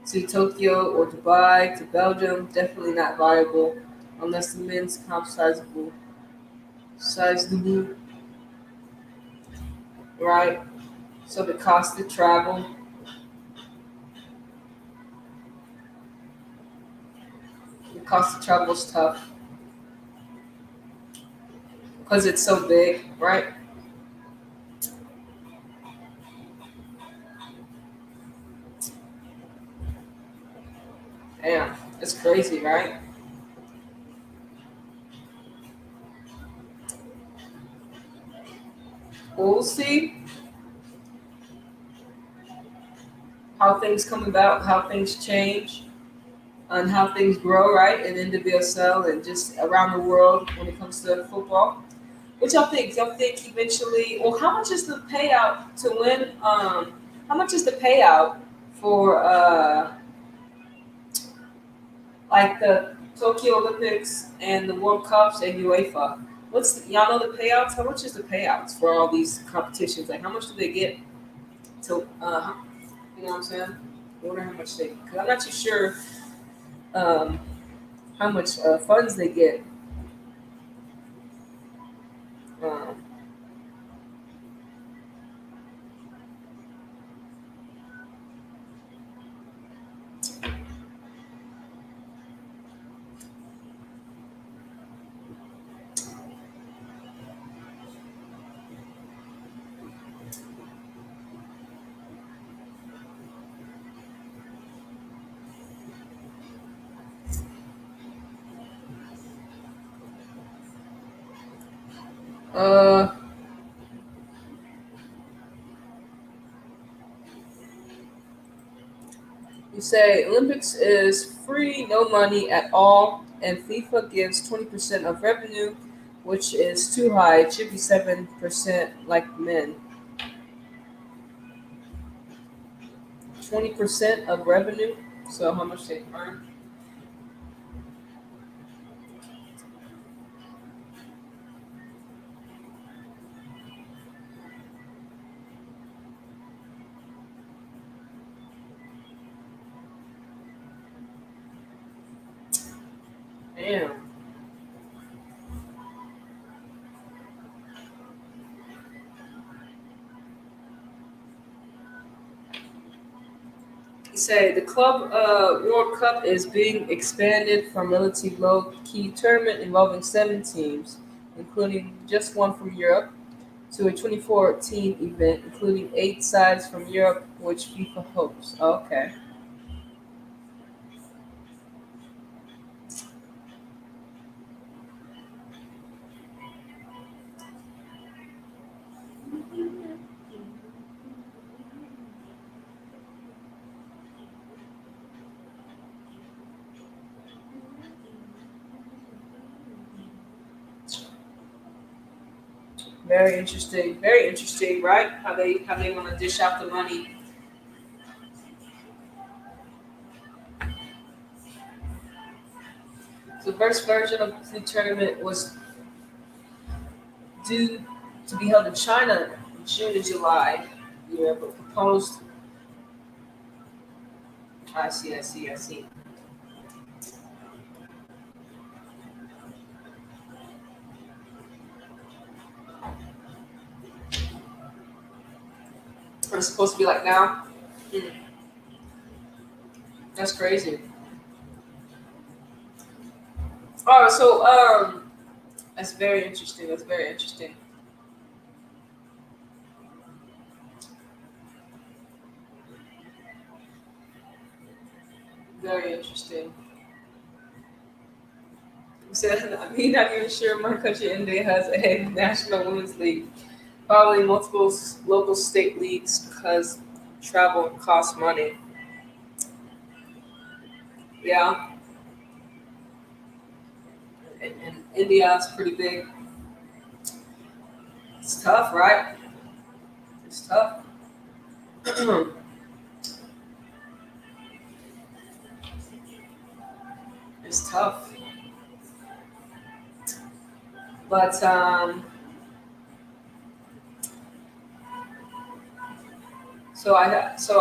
[SPEAKER 1] to Tokyo or Dubai to Belgium. Definitely not viable unless the men's comp sizable, right? So the cost of travel, is tough because it's so big, right? Damn, it's crazy, right? We'll see how things come about, how things change, and how things grow, right? In NWSL and just around the world when it comes to football. What y'all think? Y'all think eventually? Well, how much is the payout to win? How much is the payout for like the Tokyo Olympics and the World Cups and UEFA? Y'all know the payouts? How much is the payouts for all these competitions? Like, how much do they get to? You know what I'm saying? I wonder how much they. Because I'm not too sure um, how much funds they get. Um, uh, You say Olympics is free, no money at all, and FIFA gives 20% of revenue, which is too high. It should be 7% like men. 20% of revenue. So how much they earn? Damn. You say the club World Cup is being expanded from relatively low key tournament involving 7 teams, including just one from Europe, to a 24-team event, including 8 sides from Europe, which FIFA hosts. Okay. Very interesting. Very interesting, right? How they want to dish out the money. The first version of the tournament was due to be held in China in June and July. Yeah, but proposed. I see. I see. I see. It's supposed to be like now. Hmm, that's crazy. All right. So That's very interesting. That's very interesting. Very interesting. Said, I'm not even sure my country, India, has a national women's league. Probably multiple local state leagues because travel costs money. Yeah, and India is pretty big. It's tough, right? It's tough. It's tough. But so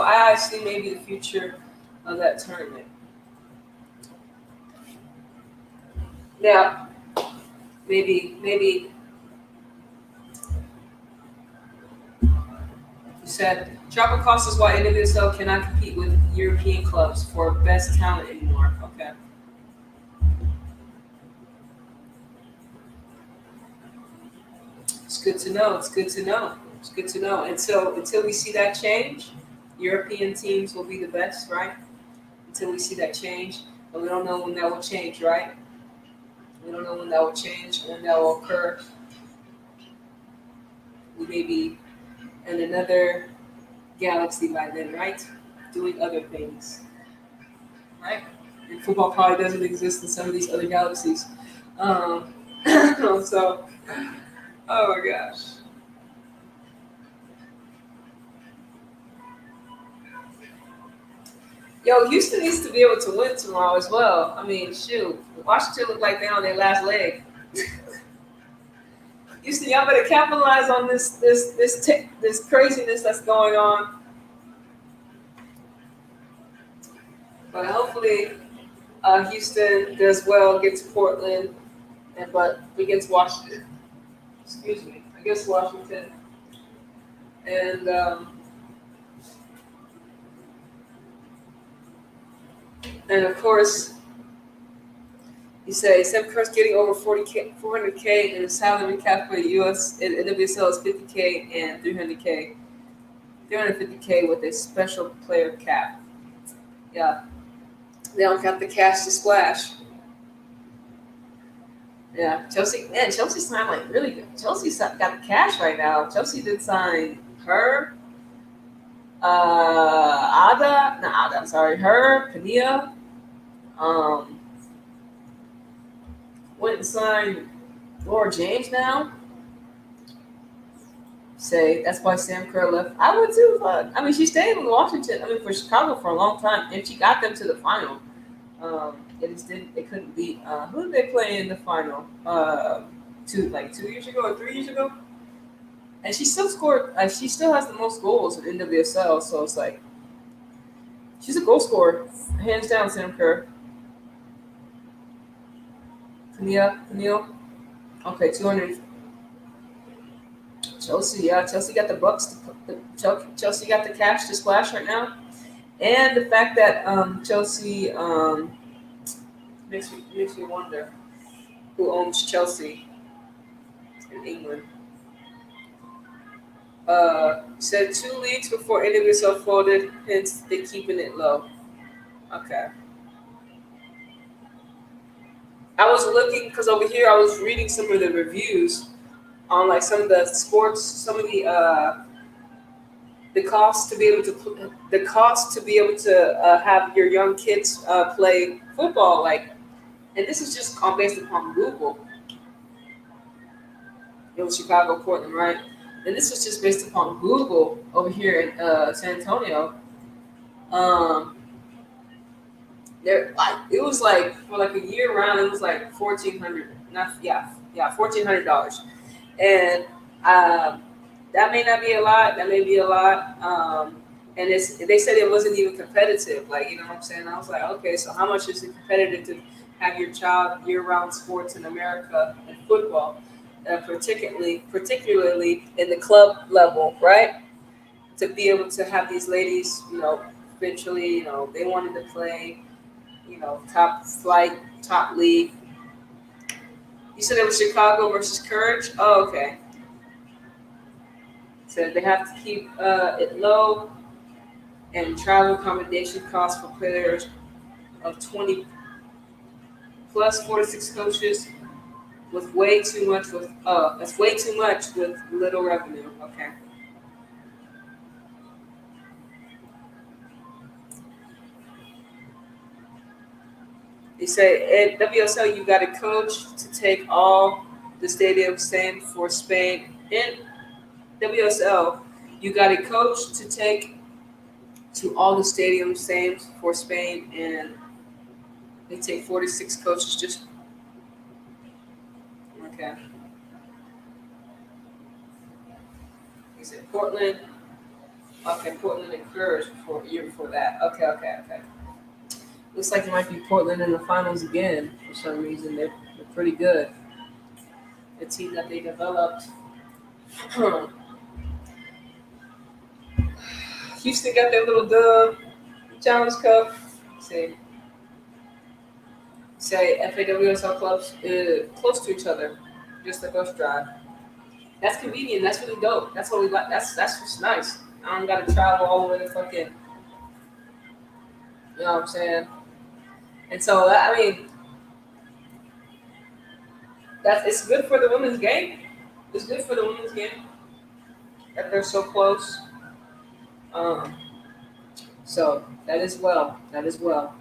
[SPEAKER 1] I see maybe the future of that tournament. Yeah, maybe you said travel costs is why NWSL cannot compete with European clubs for best talent anymore. Okay, it's good to know. It's good to know. It's good to know. And so until we see that change, European teams will be the best, right? Until we see that change, but we don't know when that will change, right? We don't know when that will change, when that will occur. We may be in another galaxy by then, right? Doing other things, right? And football probably doesn't exist in some of these other galaxies. Um, so, oh my gosh. Yo, Houston needs to be able to win tomorrow as well. I mean, shoot, Washington look like they're on their last leg. Houston, y'all better capitalize on this craziness that's going on. But hopefully, Houston does well against Portland, and but against Washington. Excuse me, against Washington, and of course, you say Sam Kerr's getting over 40K, 400K, and the salary cap for the U.S. and NWSL is 50K and 300K, 350K with a special player cap. Yeah, they don't got the cash to splash. Yeah, Chelsea, man, Chelsea signed like really good. Chelsea's got the cash right now. Chelsea did sign her, I'm sorry, her, Pania, um, went and signed Laura James now. Say that's why Sam Kerr left. I would too. I mean, she stayed with Washington. I mean, for Chicago for a long time, and she got them to the final. They just didn't. They couldn't beat. Who did they play in the final? 2 years ago or 3 years ago. And she still scored. She still has the most goals in NWSL. So it's like she's a goal scorer, hands down. Sam Kerr. Tania. Okay, 200. Chelsea, yeah, Chelsea got the bucks. Chelsea got the cash to splash right now, and the fact that Chelsea makes me wonder who owns Chelsea in England. Said 2 leagues before NWSL folded, hence they keeping it low. Okay. I was looking because over here I was reading some of the reviews on like some of the sports, some of the cost to be able to have your young kids play football, like, and this is just based upon Google. It was Chicago, Portland, right? And this was just based upon Google over here in San Antonio. Um, there, like, it was like for like a year round, it was like 1,400, not yeah, $1,400, and um, that may not be a lot. That may be a lot. And they said it wasn't even competitive. Like, you know what I'm saying? I was like, okay, so how much is it competitive to have your child year-round sports in America and football, particularly in the club level, right? To be able to have these ladies, eventually, they wanted to play, top flight, top league, You said it was Chicago versus Courage? Oh, okay. So they have to keep it low and travel accommodation costs for players of 20 plus 46 coaches with way too much with that's way too much with little revenue. Okay. They say at WSL you got a coach to take all the stadiums. Same for Spain. In WSL, you got a coach to take to all the stadiums. Same for Spain, and they take 46 coaches. Just okay. He said Portland. Okay, Portland and Courage before year before that. Okay. Looks like it might be Portland in the finals again for some reason. They're pretty good. The team that they developed. Houston got their little dub. Challenge Cup. Say FAWSL clubs close to each other, just a bus drive. That's convenient. That's really dope. That's what we like. That's just nice. I don't gotta travel all the way to fucking. You know what I'm saying? And so I mean, that's it's good for the women's game. It's good for the women's game that they're so close. Um, so that is well. That is well.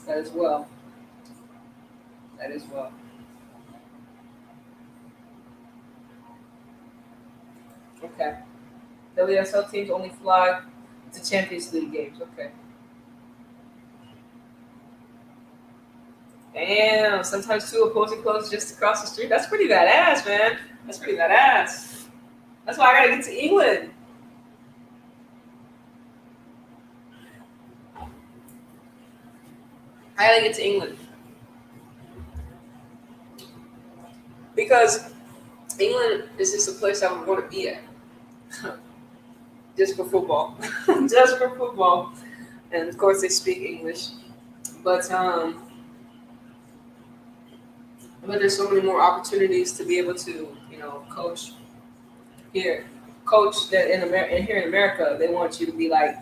[SPEAKER 1] That is well. That is well. Okay. WSL teams only fly to Champions League games. Okay. Damn. Sometimes two opposing clubs just across the street. That's pretty badass, man. That's pretty badass. That's why I gotta get to England. I gotta get to England because England is just a place I would want to be at, just for football, just for football, and of course they speak English, but there's so many more opportunities to be able to coach here, coach that in America. And here in America, they want you to be like,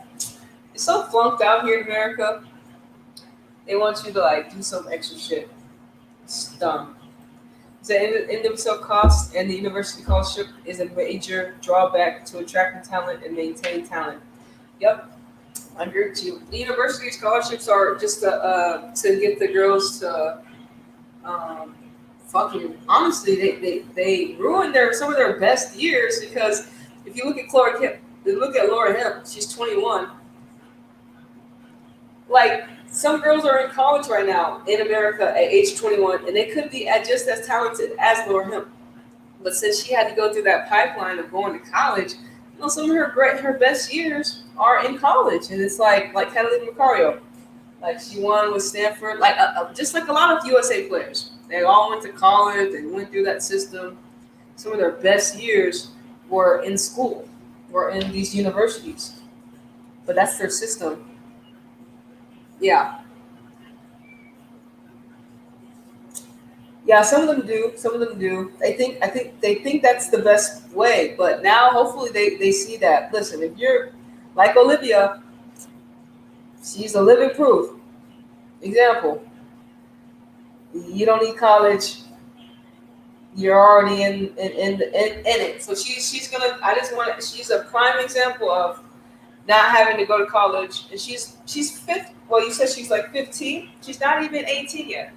[SPEAKER 1] it's so flunked out here in America. They want you to like do some extra shit. It's dumb. The NWSL cost and the university scholarship is a major drawback to attracting talent and maintaining talent. Yep, I agree with you. The university scholarships are just to get the girls to fucking honestly they ruined some of their best years because if you look at Laura Hemp, she's 21. Like some girls are in college right now in America at age 21, and they could be just as talented as Laura Hemp. But since she had to go through that pipeline of going to college, some of her best years are in college, and it's like Catalina Macario, like she won with Stanford, like just like a lot of USA players. They all went to college, they went through that system. Some of their best years were in school, were in these universities, but that's their system. Yeah. Yeah, some of them do. Some of them do. I think they think that's the best way. But now hopefully they see that. Listen, if you're like Olivia, she's a living proof. Example. You don't need college. You're already in it. So she's a prime example of not having to go to college. And she's fifth. Well, you said she's like 15. She's not even 18 yet.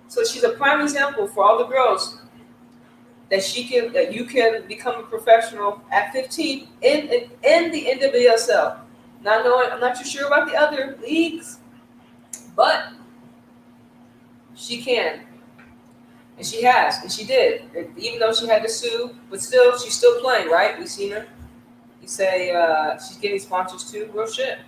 [SPEAKER 1] So she's a prime example for all the girls that you can become a professional at 15 in the NWSL. Not knowing, I'm not too sure about the other leagues, but she can, and she has, and she did. Even though she had to sue, but still, she's still playing, right? We've seen her. You say she's getting sponsors too. Real shit.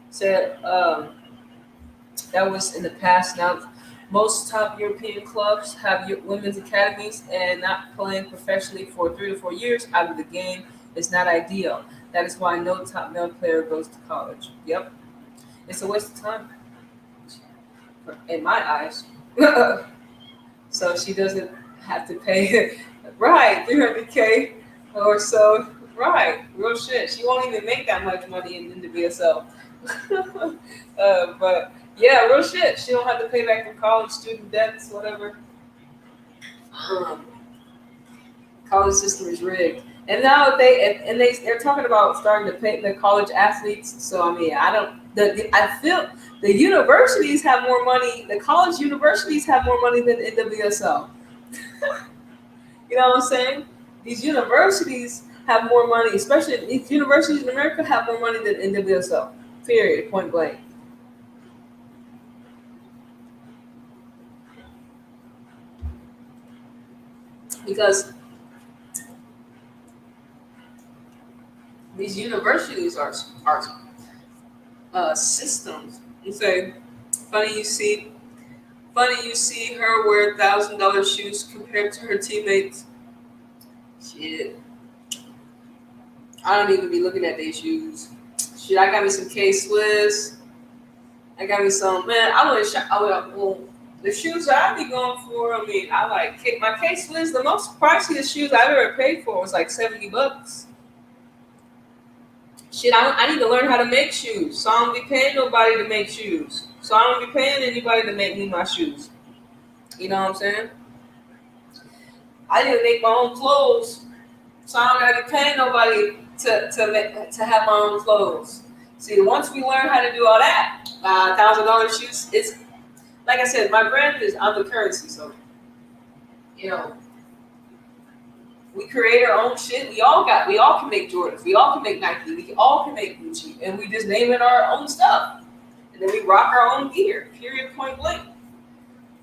[SPEAKER 1] Said that was in the past. Now, most top European clubs have women's academies, and not playing professionally for 3 to 4 years out of the game is not ideal. That is why no top male player goes to college. Yep. It's a waste of time, in my eyes. so she doesn't have to pay. Right, 300K or so. Right, real shit. She won't even make that much money in the BSL. But yeah, real shit. She don't have to pay back for college student debts, whatever. Um, College system is rigged. And now they're talking about starting to pay the college athletes. So I mean, I feel the universities have more money. The college universities have more money than NWSL. You know what I'm saying? These universities have more money, especially these universities in America have more money than NWSL. Period. Point blank. Because these universities are systems. You say, funny you see, funny you see her wear $1,000 shoes compared to her teammates. Shit, I don't even be looking at these shoes. Shit, I got me some K Swiss. I got me some man. Well, the shoes that I be going for. I mean, I like my K Swiss. The most priciest shoes I've ever paid for was like $70. Shit, I need to learn how to make shoes. So I don't be paying nobody to make shoes. So I don't be paying anybody to make me my shoes. You know what I'm saying? I need to make my own clothes. So I don't gotta be paying nobody to have my own clothes. See, once we learn how to do all that, $1,000 shoes, it's like I said, my brand is on the currency. So, you know, we create our own shit. We all can make Jordans. We all can make Nike. We all can make Gucci. And we just name it our own stuff. And then we rock our own gear. Period, point blank.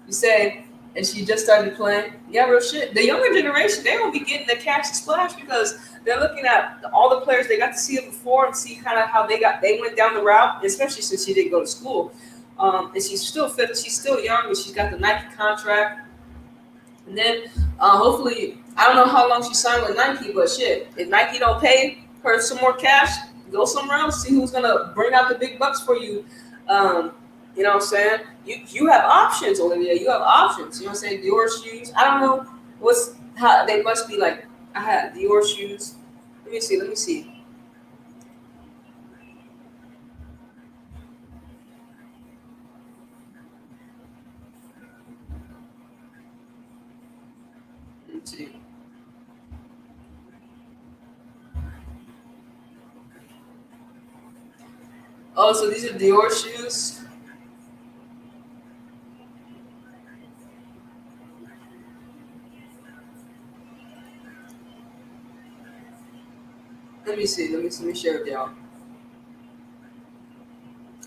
[SPEAKER 1] You say, and she just started playing. Yeah, real shit. The younger generation, they won't be getting the catch and splash because they're looking at all the players they got to see it before and see kind of how they went down the route, especially since she didn't go to school. And she's still fit. She's still young, but she's got the Nike contract. And then hopefully, I don't know how long she signed with Nike, but shit, if Nike don't pay her some more cash, go somewhere else. See who's gonna bring out the big bucks for you. You know what I'm saying? You have options, Olivia. You have options. You know what I'm saying? Dior shoes. I don't know how they must be like. I had Dior shoes. Let me see. Let me see. Let me see. Oh, so these are Dior shoes. Let me see. Let me share with y'all.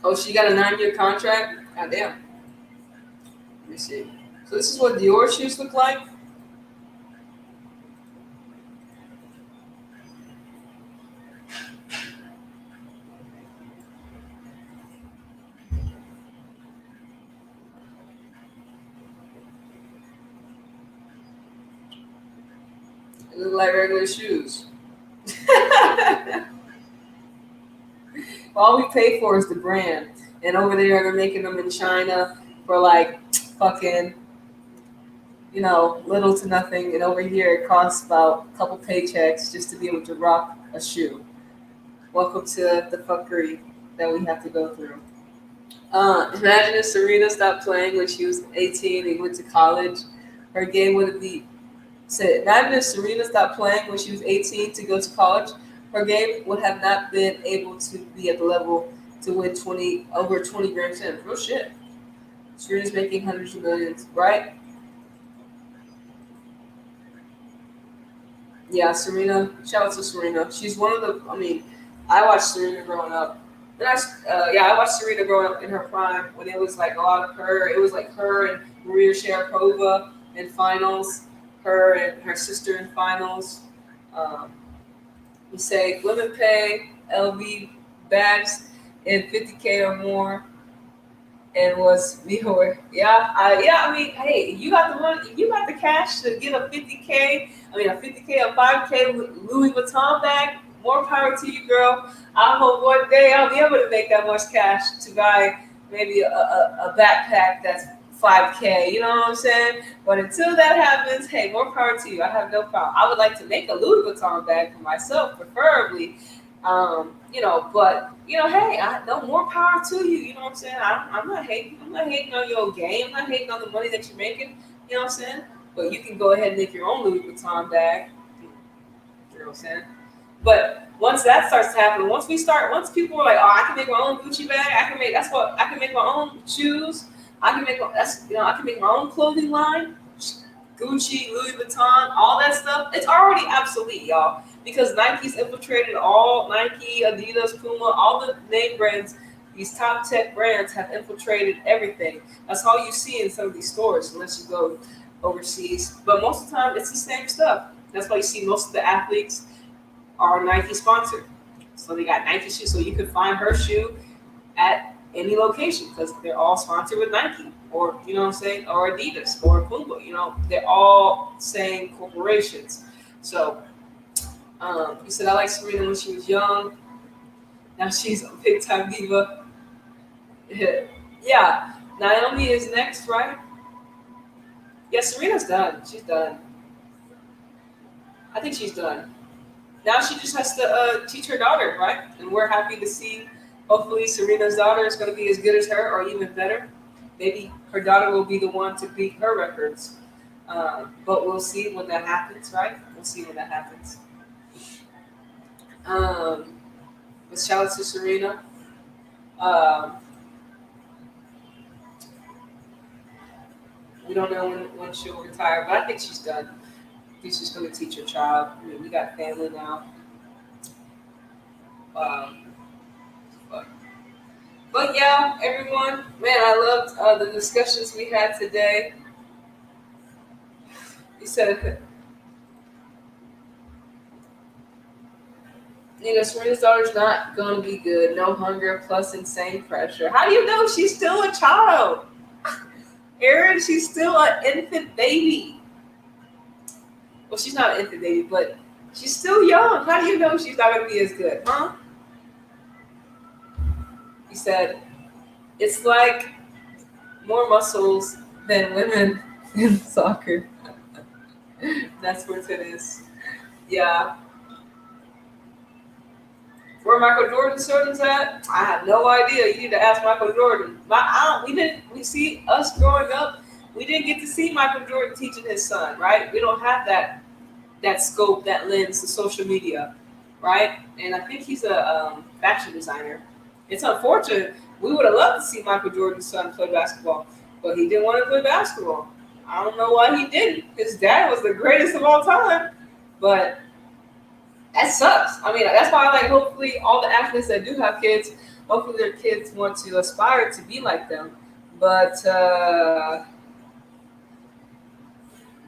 [SPEAKER 1] Oh, she got a 9-year contract. God damn. Let me see. So this is what Dior shoes look like. They look like regular shoes. All we pay for is the brand. And over there, they're making them in China for like fucking, little to nothing. And over here, it costs about a couple paychecks just to be able to rock a shoe. Welcome to the fuckery that we have to go through. Imagine if Serena stopped playing when she was 18 and went to college. Her game would be said. Imagine if Serena stopped playing when she was 18 to go to college. Her game would have not been able to be at the level to win over 20 Grand Slams. Real shit. Serena's making hundreds of millions, right? Yeah, Serena. Shout out to Serena. She's one of the. I mean, I watched Serena growing up. And I watched Serena growing up in her prime when it was like a lot of her. It was like her and Maria Sharapova in finals. Her and her sister in finals. Um, we say women pay LV bags in 50K or more, and was before. I mean, hey, you got the money, you got the cash to get a 50K. I mean, a 50K, a 5K Louis Vuitton bag. More power to you, girl. I hope one day I'll be able to make that much cash to buy maybe a backpack that's 5K, you know what I'm saying? But until that happens, hey, more power to you. I have no problem. I would like to make a Louis Vuitton bag for myself, preferably. But hey, no more power to you. You know what I'm saying? I'm not hating. I'm not hating on your game. I'm not hating on the money that you're making. You know what I'm saying? But you can go ahead and make your own Louis Vuitton bag. You know what I'm saying? But once that starts to happen, once people are like, oh, I can make my own Gucci bag. I can make my own shoes. I can make my own clothing line. Gucci, Louis Vuitton, all that stuff. It's already obsolete, y'all, because Nike's infiltrated all Nike, Adidas, Puma, all the name brands. These top tech brands have infiltrated everything. That's all you see in some of these stores, unless you go overseas. But most of the time, it's the same stuff. That's why you see most of the athletes are Nike sponsored. So they got Nike shoes, so you can find her shoe at any location because they're all sponsored with Nike, or you know what I'm saying, or Adidas or Puma. They're all same corporations. So you said I like Serena when she was young. Now she's a big time diva. Yeah, Naomi is next, right? Yeah, Serena's done. She's done. I think she's done. Now she just has to teach her daughter, right? And we're happy to see. Hopefully, Serena's daughter is going to be as good as her, or even better. Maybe her daughter will be the one to beat her records. But we'll see when that happens, right? We'll see when that happens. But shout out to Serena. We don't know when she'll retire, but I think she's done. I think she's going to teach her child. I mean, we got family now. But yeah, everyone, man, I loved the discussions we had today. You said, Serena's daughter's not going to be good. No hunger plus insane pressure. How do you know she's still a child? Erin, she's still an infant baby. Well, she's not an infant baby, but she's still young. How do you know she's not going to be as good, huh? He said, it's like more muscles than women in soccer. That's what it is. Yeah. Where Michael Jordan's children's at? I have no idea. You need to ask Michael Jordan. We see us growing up. We didn't get to see Michael Jordan teaching his son, right? We don't have that scope, that lens, the social media, right? And I think he's a fashion designer. It's unfortunate. We would have loved to see Michael Jordan's son play basketball, but he didn't want to play basketball. I don't know why he didn't. His dad was the greatest of all time, but that sucks. I mean, that's why hopefully all the athletes that do have kids, hopefully their kids want to aspire to be like them. But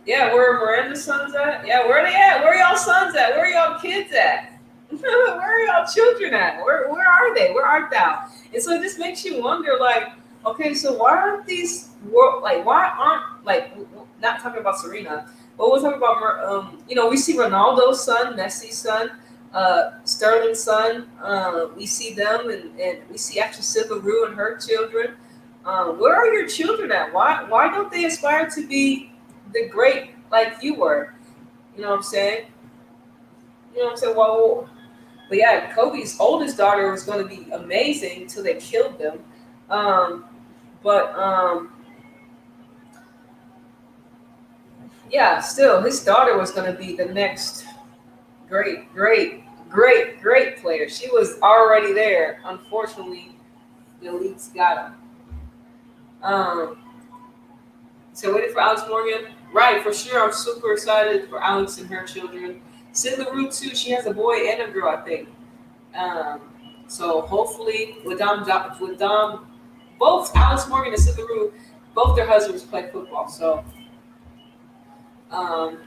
[SPEAKER 1] yeah, where are Miranda's sons at? Yeah, where are they at? Where are y'all sons at? Where are y'all kids at? Where are y'all children at? Where are they? Where art thou? And so it just makes you wonder, okay, so why aren't not talking about Serena, but we're talking about, we see Ronaldo's son, Messi's son, Sterling's son. We see them, and we see actually Silva Rue and her children. Where are your children at? Why don't they aspire to be the great like you were? You know what I'm saying? Well, but yeah, Kobe's oldest daughter was going to be amazing until they killed them. Yeah, still, his daughter was going to be the next great player. She was already there. Unfortunately, the elites got him. So waiting for Alex Morgan. Right, for sure. I'm super excited for Alex and her children. Sid LaRue too. She has a boy and a girl, I think. So hopefully with Dom, both Alex Morgan and Sid LaRue, both their husbands play football. So, and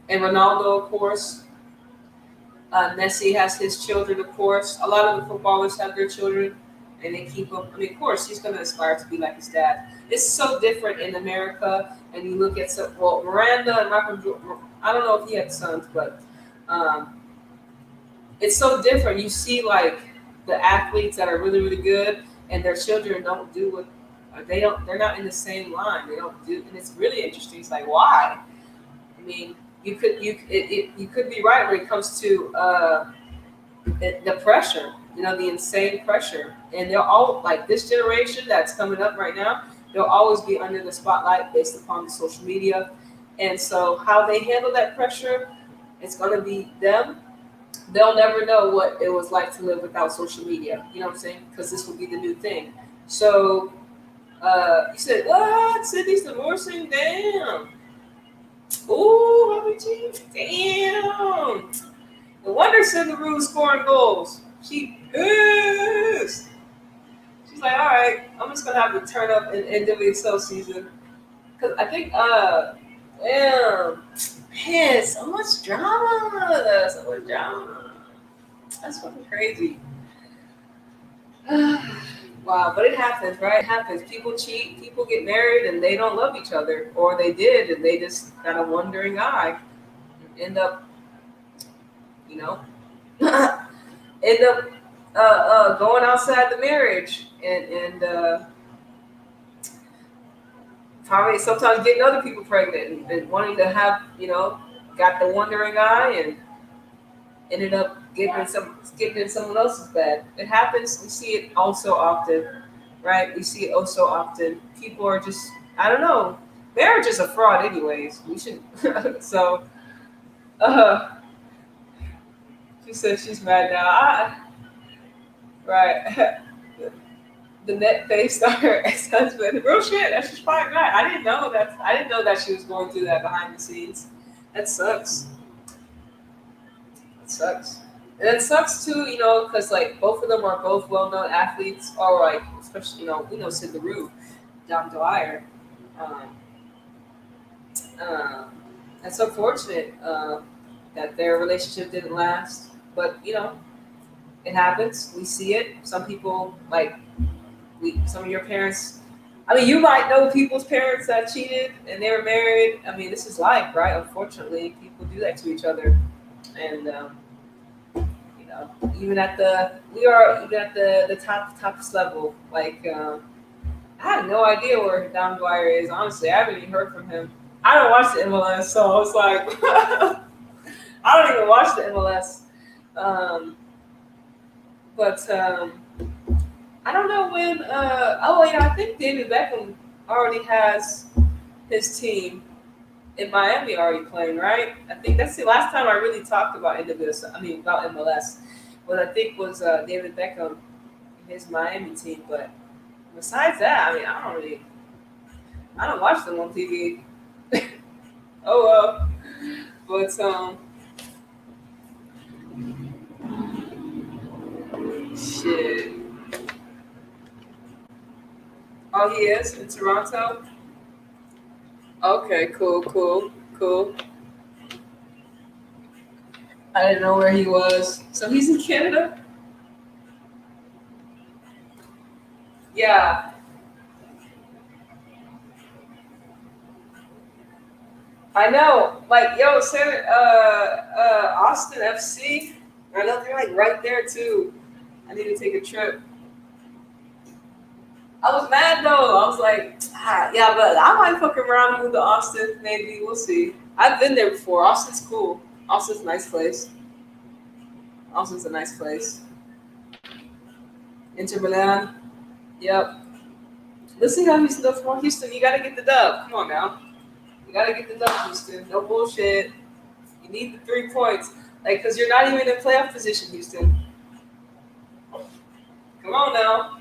[SPEAKER 1] Ronaldo, of course. Messi has his children, of course. A lot of the footballers have their children, and they keep them. I mean, of course, he's going to aspire to be like his dad. It's so different in America, and you look at Miranda and Michael Jordan. I don't know if he had sons, but it's so different. You see, the athletes that are really, really good, and their children don't do what They're not in the same line. They don't do, and it's really interesting. It's like, why? I mean, you could be right when it comes to the pressure. The insane pressure, and they're all like this generation that's coming up right now. They'll always be under the spotlight based upon the social media, and so how they handle that pressure, it's going to be them. They'll never know what it was like to live without social media. You know what I'm saying? Because this will be the new thing. So you said, what? Sydney's divorcing? Damn. Ooh, how many teams? Damn. No wonder Cindy Rue's scoring goals. She pissed. She's like, all right, I'm just going to have to turn up in NWSL season. Because I think, damn. Man, so much drama. So much drama. That's fucking crazy. Wow, but it happens, right? It happens. People cheat, people get married, and they don't love each other. Or they did, and they just got a wandering eye. End up, you know, end up going outside the marriage. And probably sometimes getting other people pregnant and wanting to have, got the wandering eye and ended up getting in someone else's bed. It happens. We see it also often, right? We see it also often. People are just, I don't know. Marriage is a fraud, anyways. We should. So, she said she's mad now. Right. The net based on her ex-husband. Real shit. That's just probably right. I didn't know that she was going through that behind the scenes. That sucks. It sucks. And it sucks too, because like both of them are both well-known athletes, or like especially we know Sid LaRue, Dom Dwyer. It's unfortunate that their relationship didn't last, but it happens. We see it. Some people some of your parents. I mean, you might know people's parents that cheated and they were married. I mean, this is life, right? Unfortunately, people do that to each other, and even at the top level. Like, I have no idea where Dom Dwyer is. Honestly, I haven't even heard from him. I don't watch the MLS, so it's like I don't even watch the MLS. But I don't know when. I think David Beckham already has his team in Miami already playing, right? I think that's the last time I really talked about about MLS. What I think was David Beckham and his Miami team. But besides that, I mean, I don't watch them on TV. Oh well, but shit. Oh, he is in Toronto. Okay, cool. I didn't know where he was. So he's in Canada? Yeah. I know. Like, yo, Austin FC. I know they're like right there too. I need to take a trip. I was mad though. I was like, yeah, but I might fuck around and move to Austin. Maybe we'll see. I've been there before. Austin's cool. Austin's a nice place. Austin's a nice place. Inter Milan. Yep. Let's see how Houston does. Come on, Houston, you gotta get the dub. Come on now. You gotta get the dub, Houston. No bullshit. You need the 3 points. Like, because you're not even in playoff position, Houston. Come on now.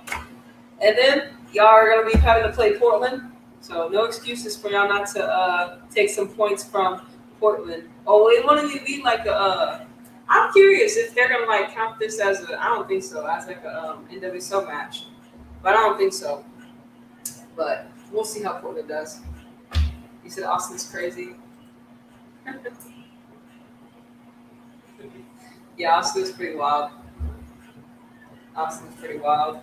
[SPEAKER 1] And then y'all are going to be having to play Portland. So no excuses for y'all not to take some points from Portland. Oh, it want to be like I'm curious if they're going to like count this as I don't think so, as like a NWSL match. But I don't think so. But we'll see how Portland does. You said Austin's crazy. Yeah, Austin's pretty wild. Austin's pretty wild.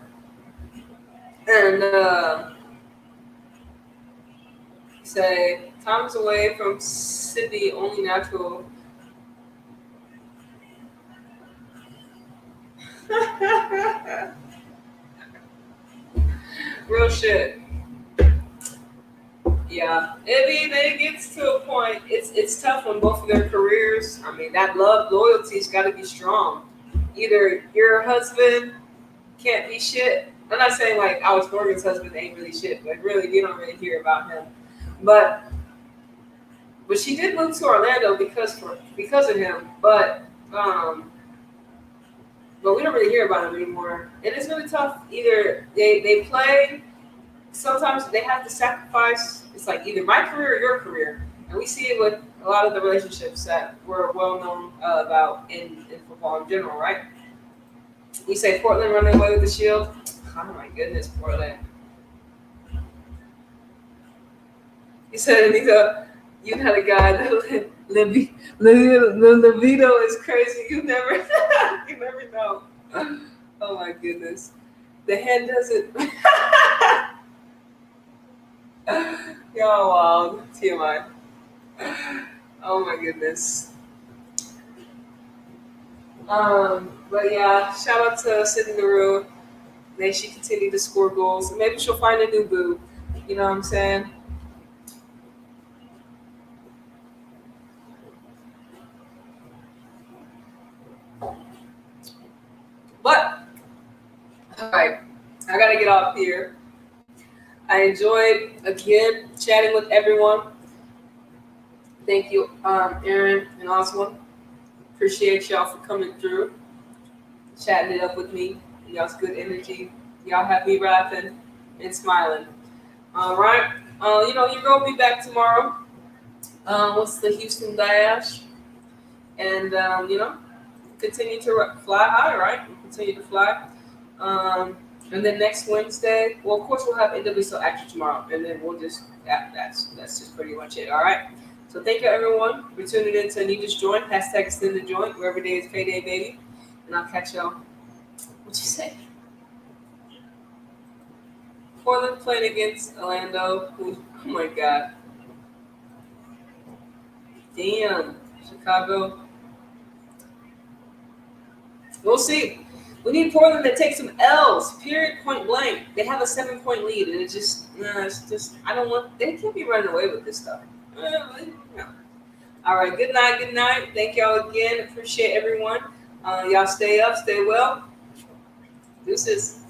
[SPEAKER 1] And say Tom's away from Sydney, only natural. Real shit. yeah, it gets to a point. It's tough when both of their careers. I mean, that love loyalty's got to be strong. Either your husband can't be shit. I'm not saying like Alex Morgan's husband ain't really shit, but really you don't really hear about him. But she did move to Orlando because of him. But we don't really hear about him anymore, and it's really tough. Either they play. Sometimes they have to sacrifice. It's like either my career or your career, and we see it with a lot of the relationships that we're well known about in football in general, right? You say Portland running away with the Shield. Oh my goodness, Portland. You said Anita, you had a guy that libido is crazy. You never, you never know. Oh my goodness, the hen doesn't. Y'all wild. TMI. Oh my goodness. But yeah, shout out to Sydney Leroux. May she continue to score goals. Maybe she'll find a new boo. You know what I'm saying? But all right, I gotta get off here. I enjoyed again chatting with everyone. Thank you, Aaron and Oswald. Appreciate y'all for coming through, chatting it up with me. Y'all's good energy. Y'all have me laughing and smiling. All right. You're gonna be back tomorrow. What's the Houston Dash? And continue to fly high, right? Continue to fly. And then next Wednesday, well, of course, we'll have NWSL action tomorrow, and then we'll just that's just pretty much it. All right. So thank you everyone for tuning in to Anita's Joint, #Exendajoint, where every day is payday, baby. And I'll catch y'all. What you say? Portland playing against Orlando. Oh my God. Damn. Chicago. We'll see. We need Portland to take some L's. Period. Point blank. They have a 7-point lead, and it's just. I don't want. They can't be running away with this stuff. No. All right. Good night. Good night. Thank y'all again. Appreciate everyone. Y'all stay up. Stay well. Deuces.